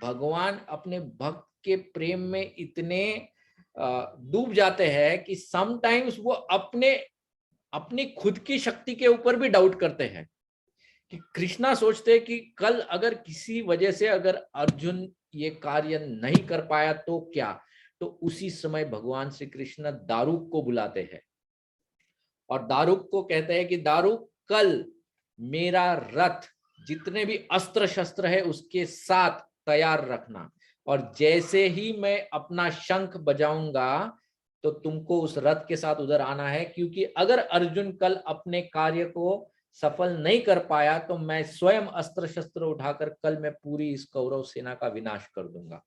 भगवान अपने भक्त के प्रेम में इतने डूब जाते हैं कि समटाइम्स वो अपनी खुद की शक्ति के ऊपर भी डाउट करते हैं। कि कृष्णा सोचते हैं कि कल अगर किसी वजह से अगर अर्जुन ये कार्य नहीं कर पाया तो क्या। तो उसी समय भगवान श्री कृष्ण दारुक को बुलाते हैं और दारुक को कहते हैं कि दारुक, कल मेरा रथ जितने भी अस्त्र शस्त्र है उसके साथ तैयार रखना, और जैसे ही मैं अपना शंख बजाऊंगा तो तुमको उस रथ के साथ उधर आना है, क्योंकि अगर अर्जुन कल अपने कार्य को सफल नहीं कर पाया तो मैं स्वयं अस्त्र शस्त्र उठाकर कल मैं पूरी इस कौरव सेना का विनाश कर दूंगा।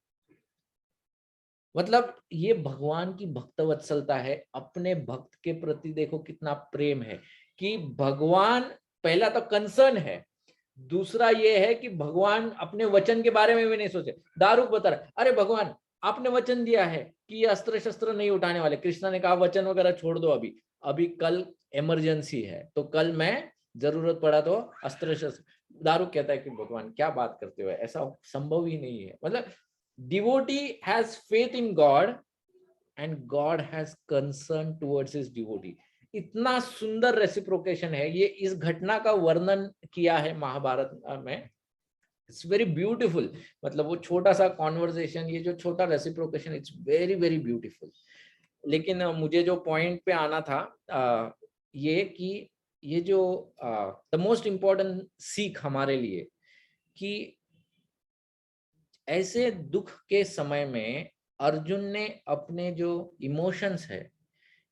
मतलब ये भगवान की भक्त वत्सलता है। अपने भक्त के प्रति देखो कितना प्रेम है, कि भगवान पहला तो कंसर्न है, दूसरा ये है कि भगवान अपने वचन के बारे में भी नहीं सोचे। दारुक बता रहा, अरे भगवान आपने वचन दिया है कि ये अस्त्र शस्त्र नहीं उठाने वाले। कृष्णा ने कहा वचन वगैरह छोड़ दो, अभी अभी कल इमरजेंसी है, तो कल मैं जरूरत पड़ा तो अस्त्र शस्त्र। दारुक कहता है कि भगवान क्या बात करते हो, ऐसा संभव ही नहीं है। मतलब devotee has faith in God and God has concern towards his devotee। इतना सुंदर रेसिप्रोकेशन है। ये इस घटना का वर्णन किया है महाभारत में। It's very beautiful. मतलब वो छोटा सा कॉन्वर्सेशन, ये जो छोटा reciprocation, it's very very beautiful. लेकिन मुझे जो पॉइंट पे आना था ये कि ये जो द मोस्ट इम्पोर्टेंट सीख हमारे लिए, कि ऐसे दुख के समय में अर्जुन ने अपने जो इमोशंस है,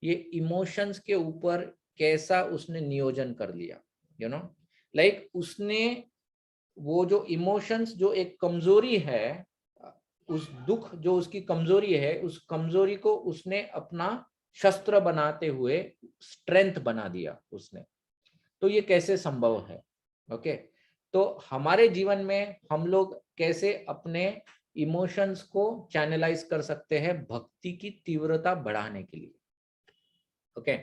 ये इमोशंस के ऊपर कैसा उसने नियोजन कर लिया। लाइक उसने वो जो इमोशंस, जो एक कमजोरी है, उस दुख जो उसकी कमजोरी है, उस कमजोरी को उसने अपना शस्त्र बनाते हुए स्ट्रेंथ बना दिया उसने। तो ये कैसे संभव है? ओके, तो हमारे जीवन में हम लोग कैसे अपने इमोशंस को चैनलाइज कर सकते हैं भक्ति की तीव्रता बढ़ाने के लिए? ओके,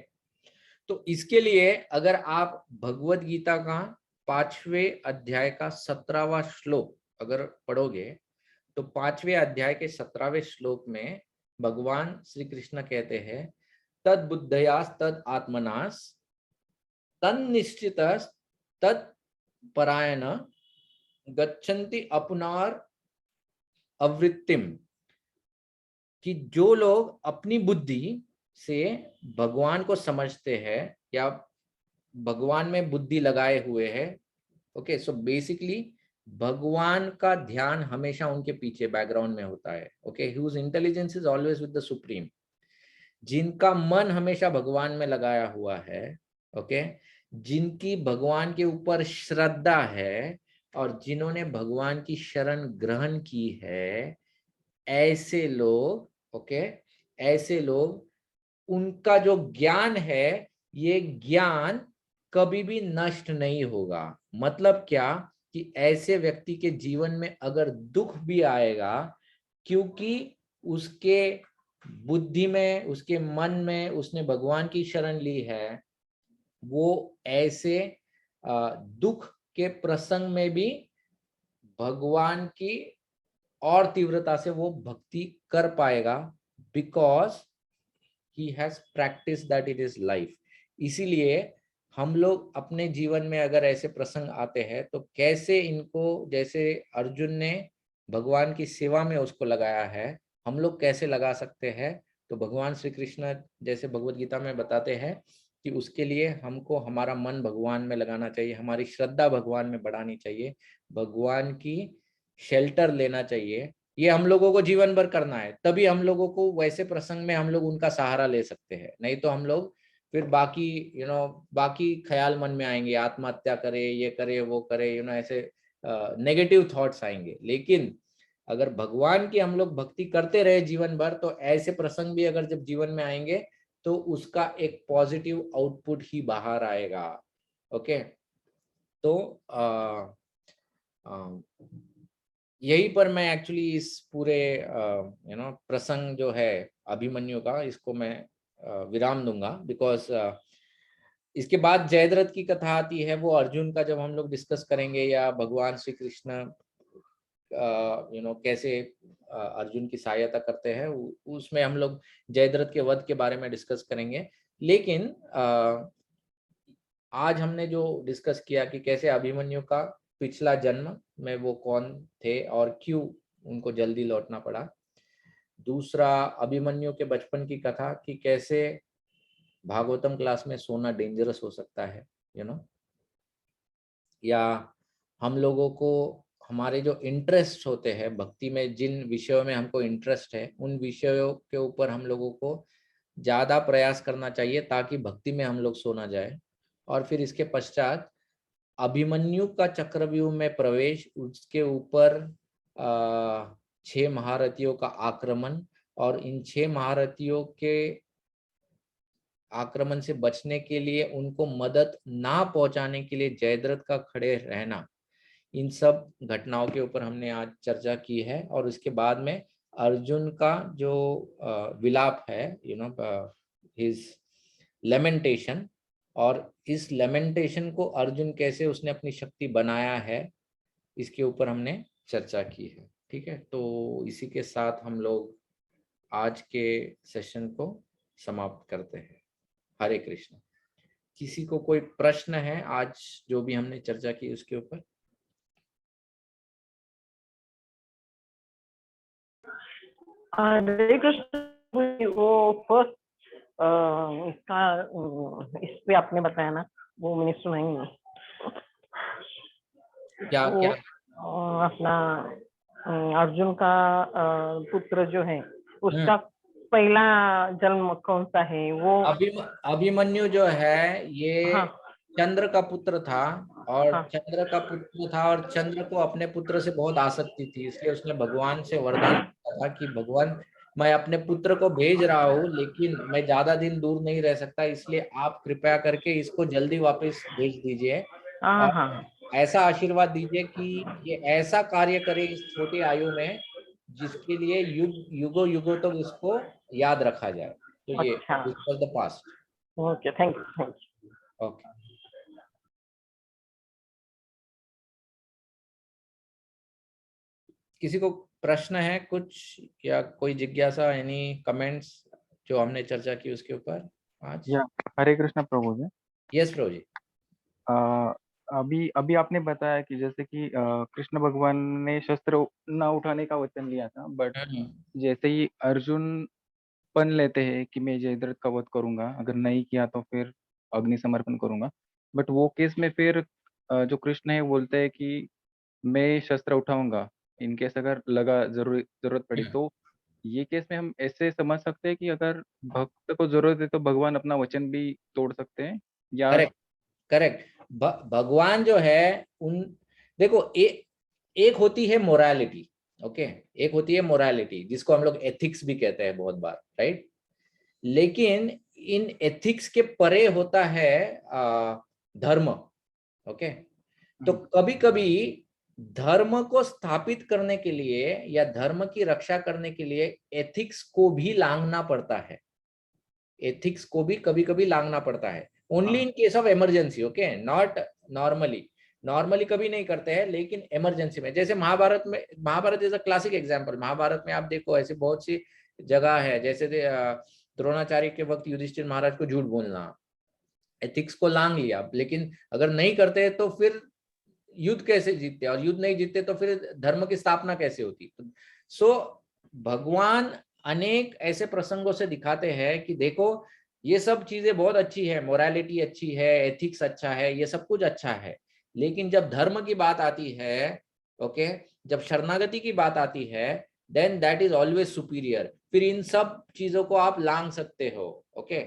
तो इसके लिए अगर आप भगवत गीता का 5वें अध्याय का 17वां श्लोक अगर पढ़ोगे, तो 5वें अध्याय के 17वें श्लोक में भगवान श्री कृष्ण कहते हैं, तद बुद्धयास तद आत्मनास तन्निश्चित तत् परायण गच्छन्ति अपनार अवृत्तिम। कि जो लोग अपनी बुद्धि से भगवान को समझते हैं या भगवान में बुद्धि लगाए हुए हैं, ओके, सो बेसिकली भगवान का ध्यान हमेशा उनके पीछे बैकग्राउंड में होता है। Okay, whose intelligence is always with the supreme. जिनका मन हमेशा भगवान में लगाया हुआ है, ओके, जिनकी भगवान के ऊपर श्रद्धा है और जिन्होंने भगवान की शरण ग्रहण की है, ऐसे लोग, ओके, ऐसे लोग, उनका जो ज्ञान है, ये ज्ञान कभी भी नष्ट नहीं होगा। मतलब क्या, कि ऐसे व्यक्ति के जीवन में अगर दुख भी आएगा, क्योंकि उसके बुद्धि में, उसके मन में उसने भगवान की शरण ली है, वो ऐसे दुख के प्रसंग में भी भगवान की और तीव्रता से वो भक्ति कर पाएगा, because he has practice that it is life. इसीलिए हम लोग अपने जीवन में अगर ऐसे प्रसंग आते हैं तो कैसे इनको, जैसे अर्जुन ने भगवान की सेवा में उसको लगाया है, हम लोग कैसे लगा सकते हैं। तो भगवान श्री कृष्ण जैसे भगवत गीता में बताते हैं कि उसके लिए हमको हमारा मन भगवान में लगाना चाहिए, हमारी श्रद्धा भगवान में बढ़ानी चाहिए, भगवान की शेल्टर लेना चाहिए। ये हम लोगों को जीवन भर करना है, तभी हम लोगों को वैसे प्रसंग में हम लोग उनका सहारा ले सकते हैं। नहीं तो हम लोग फिर बाकी बाकी ख्याल मन में आएंगे, आत्महत्या करे, ये करे, वो करे, ऐसे नेगेटिव थॉट्स आएंगे। लेकिन अगर भगवान की हम लोग भक्ति करते रहे जीवन भर, तो ऐसे प्रसंग भी अगर जब जीवन में आएंगे तो उसका एक पॉजिटिव आउटपुट ही बाहर आएगा। ओके, तो यही पर मैं एक्चुअली इस पूरे प्रसंग जो है अभिमन्यु का, इसको मैं विराम दूंगा, बिकॉज इसके बाद जयद्रथ की कथा आती है, वो अर्जुन का जब हम लोग डिस्कस करेंगे, या भगवान श्री कृष्ण कैसे अर्जुन की सहायता करते हैं, उसमें हम लोग जयद्रथ के वध के बारे में डिस्कस करेंगे। लेकिन आज हमने जो डिस्कस किया कि कैसे अभिमन्यु का पिछला जन्म में वो कौन थे और क्यों उनको जल्दी लौटना पड़ा। दूसरा, अभिमन्यु के बचपन की कथा कि कैसे भागवतम क्लास में सोना डेंजरस हो सकता है, या हम लोगों को हमारे जो इंटरेस्ट होते हैं भक्ति में, जिन विषयों में हमको इंटरेस्ट है, उन विषयों के ऊपर हम लोगों को ज्यादा प्रयास करना चाहिए ताकि भक्ति में हम लोग सो ना जाए। और फिर इसके पश्चात अभिमन्यु का चक्रव्यूह में प्रवेश, उसके ऊपर 6 महारथियों का आक्रमण, और इन 6 महारथियों के आक्रमण से बचने के लिए उनको मदद ना पहुंचाने के लिए जयद्रथ का खड़े रहना, इन सब घटनाओं के ऊपर हमने आज चर्चा की है। और उसके बाद में अर्जुन का जो विलाप है, हिज लेमेंटेशन, और इस लेमेंटेशन को अर्जुन कैसे उसने अपनी शक्ति बनाया है, इसके ऊपर हमने चर्चा की है। ठीक है, तो इसी के साथ हम लोग आज के सेशन को समाप्त करते हैं। हरे कृष्ण। किसी को कोई प्रश्न है आज जो भी हमने चर्चा की उसके ऊपर? हरे कृष्ण। वो फर्स्ट इसका इस पे आपने बताया ना, वो मैंने सुना ही नहीं। क्या वो क्या अपना अर्जुन का पुत्र जो है, उसका पहला जन्म कौन सा है वो? अभिमन्यु जो है ये हाँ चंद्र का पुत्र था, और हाँ चंद्र का पुत्र था, और चंद्र को अपने पुत्र से बहुत आसक्ति थी, इसलिए उसने भगवान से वरदान मांगा था कि भगवान, मैं अपने पुत्र को भेज रहा हूँ, लेकिन मैं ज्यादा दिन दूर नहीं रह सकता, इसलिए आप कृपया करके इसको जल्दी वापस भेज दीजिए, हाँ और हाँ। ऐसा आशीर्वाद दीजिए कि ये ऐसा कार्य करे इस छोटी आयु में जिसके लिए युगों युगों तक इसको याद रखा जाए। तो ये अच्छा, this was the past. Okay, thank you. Okay, किसी को प्रश्न है कुछ, या कोई जिज्ञासा, एनी कमेंट्स जो हमने चर्चा की उसके ऊपर आज? या हरे कृष्ण प्रभु जी। यस प्रभु जी। अ, अभी अभी आपने बताया कि जैसे कि कृष्ण भगवान ने शस्त्र न उठाने का वचन लिया था, बट जैसे ही अर्जुन पन लेते हैं कि मैं जयद्रथ का वध करूंगा, अगर नहीं किया तो फिर अग्नि समर्पण करूंगा, बट वो केस में फिर जो कृष्ण है बोलते हैं कि मैं शस्त्र उठाऊंगा इनकेस अगर लगा जरूरत पड़ी, तो ये केस में हम ऐसे समझ सकते हैं कि अगर भक्त को जरूरत है तो भगवान अपना वचन भी तोड़ सकते हैं, या? Correct, correct. भगवान जो है उन, देखो एक होती है मोरालिटी, ओके, एक होती है मोरालिटी जिसको हम लोग एथिक्स भी कहते हैं बहुत बार, राइट। लेकिन इन एथिक्स के परे होता है धर्म, ओके। तो कभी कभी धर्म को स्थापित करने के लिए या धर्म की रक्षा करने के लिए एथिक्स को भी लांघना पड़ता है, एथिक्स को भी कभी कभी लांघना पड़ता है, only in case of emergency, okay, not normally. Normally कभी नहीं करते हैं, लेकिन इमरजेंसी में, जैसे महाभारत में, Mahabharata is a classic example. Mahabharata में आप देखो ऐसी बहुत सी जगह है, जैसे द्रोणाचार्य के वक्त युधिष्ठिर महाराज को झूठ बोलना, एथिक्स को लांग लिया, लेकिन अगर नहीं करते तो फिर युद्ध कैसे जीतते, और युद्ध नहीं जीतते तो फिर धर्म की स्थापना कैसे होती। सो भगवान अनेक ऐसे प्रसंगों से दिखाते हैं कि देखो ये सब चीजें बहुत अच्छी है, मोरालिटी अच्छी है, एथिक्स अच्छा है, ये सब कुछ अच्छा है, लेकिन जब धर्म की बात आती है, ओके, जब शरणागति की बात आती है, then that is always superior. फिर इन सब चीजों को आप लांग सकते हो, ओके,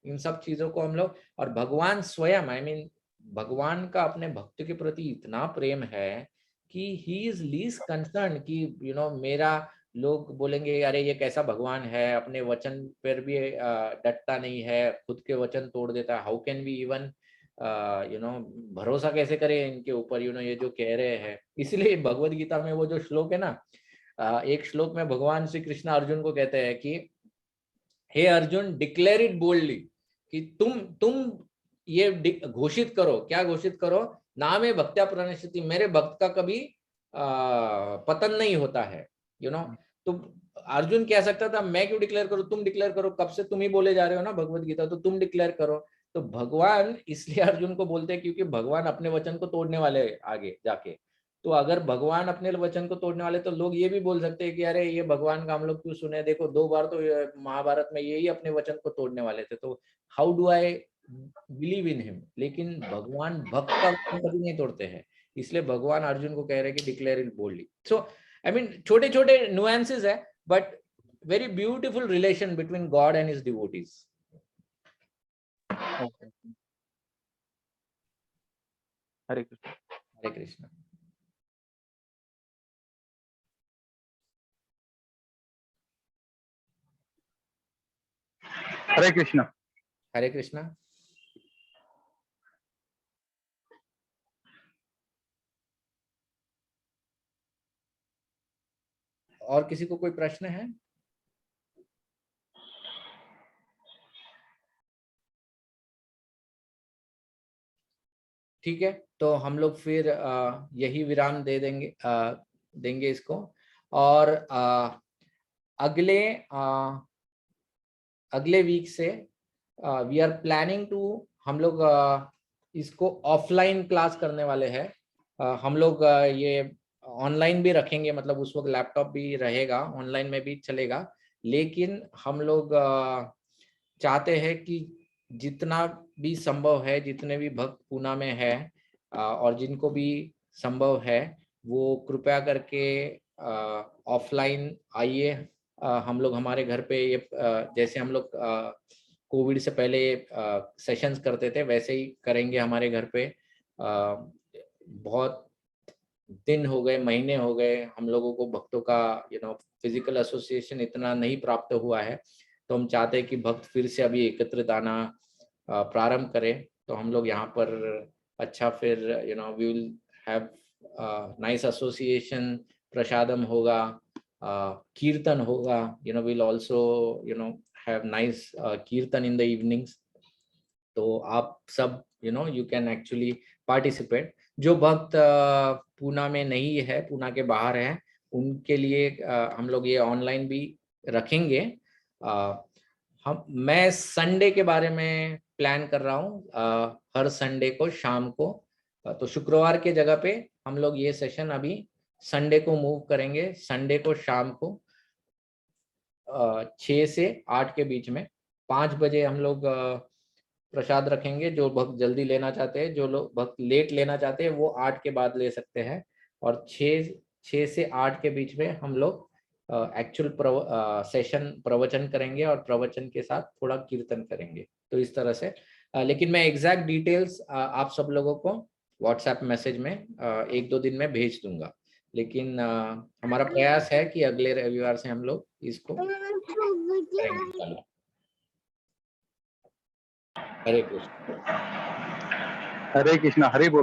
इन सब चीजों को हम लोग, और भगवान स्वयं, आई मीन भगवान का अपने भक्त के प्रति इतना प्रेम है कि ही इज लीस्ट कंसर्न कि मेरा, लोग बोलेंगे अरे ये कैसा भगवान है, अपने वचन पर भी डटता नहीं है, खुद के वचन तोड़ देता है, हाउ कैन वी इवन भरोसा कैसे करें इनके ऊपर, ये जो कह रहे हैं। इसलिए भगवत गीता में वो जो श्लोक है ना, एक श्लोक में भगवान श्री कृष्ण अर्जुन को कहते हैं कि हे अर्जुन, डिक्लेयर इट बोल्डली, कि तुम ये घोषित करो, क्या घोषित करो, ना में भक्त्या प्रणश्यति, मेरे भक्त का कभी पतन नहीं होता है, तो अर्जुन कह सकता था मैं क्यों डिक्लेयर करूं, तुम डिक्लेयर करो, कब से तुम ही बोले जा रहे हो ना भगवत गीता, तो तुम डिक्लेयर करो। तो भगवान इसलिए अर्जुन को बोलते हैं क्योंकि भगवान अपने वचन को तोड़ने वाले आगे जाके। तो अगर भगवान अपने वचन को तोड़ने वाले, तो लोग ये भी बोल सकते हैं कि अरे ये भगवान का हम लोग क्यों सुने, देखो 2 बार तो महाभारत में यही अपने वचन को तोड़ने वाले थे, तो how do I believe in him. लेकिन भगवान भक्त का वचन कभी नहीं तोड़ते हैं, इसलिए भगवान अर्जुन को कह रहे हैं कि declare it boldly. So I mean छोटे छोटे नुएंसेस है, but very beautiful relation between God and his devotees. Hare Krishna. Hare Krishna. Hare Krishna. Hare Krishna. और किसी को कोई प्रश्न है? ठीक है, तो हम लोग फिर यही विराम दे देंगे इसको, और अगले वीक से वी आर प्लानिंग टू, हम लोग इसको ऑफलाइन क्लास करने वाले हैं। हम लोग ये ऑनलाइन भी रखेंगे, मतलब उस वक्त लैपटॉप भी रहेगा, ऑनलाइन में भी चलेगा, लेकिन हम लोग चाहते हैं कि जितना भी संभव है, जितने भी भक्त पुणे में है और जिनको भी संभव है, वो कृपया करके ऑफलाइन आइए। हम लोग हमारे घर पे ये जैसे हम लोग कोविड से पहले सेशंस करते थे, वैसे ही करेंगे हमारे घर पे। बहुत दिन हो गए, महीने हो गए, हम लोगों को भक्तों का फिजिकल एसोसिएशन इतना नहीं प्राप्त हुआ है, तो हम चाहते हैं कि भक्त फिर से अभी एकत्रित आना प्रारंभ करें। तो हम लोग यहाँ पर अच्छा, फिर we will have nice association, प्रसादम होगा, कीर्तन होगा, विल आल्सो हैव नाइस कीर्तन इन द इवनिंग्स। तो आप सब यू कैन एक्चुअली पार्टिसिपेट। जो भक्त पुणे में नहीं है, पुणे के बाहर है, उनके लिए हम लोग ये ऑनलाइन भी रखेंगे। मैं संडे के बारे में प्लान कर रहा हूँ, हर संडे को शाम को। तो शुक्रवार के जगह पे हम लोग ये सेशन अभी संडे को मूव करेंगे, संडे को शाम को 6 से 8 के बीच में 5 बजे हम लोग प्रसाद रखेंगे। जो भक्त जल्दी लेना चाहते हैं, जो लोग भक्त लेट लेना चाहते हैं, वो 8 के बाद ले सकते हैं, और 6 से 8 के बीच में हम लोग एक्चुअल सेशन प्रवचन करेंगे, और प्रवचन के साथ थोड़ा कीर्तन करेंगे। तो इस तरह से लेकिन मैं एग्जैक्ट डिटेल्स आप सब लोगों को व्हाट्सएप मैसेज में 1-2 दिन में भेज दूंगा, लेकिन हमारा प्रयास है कि अगले रविवार से हम लोग इसको करेंगे। हरे कृष्ण। हरे कृष्ण। हरे बोल।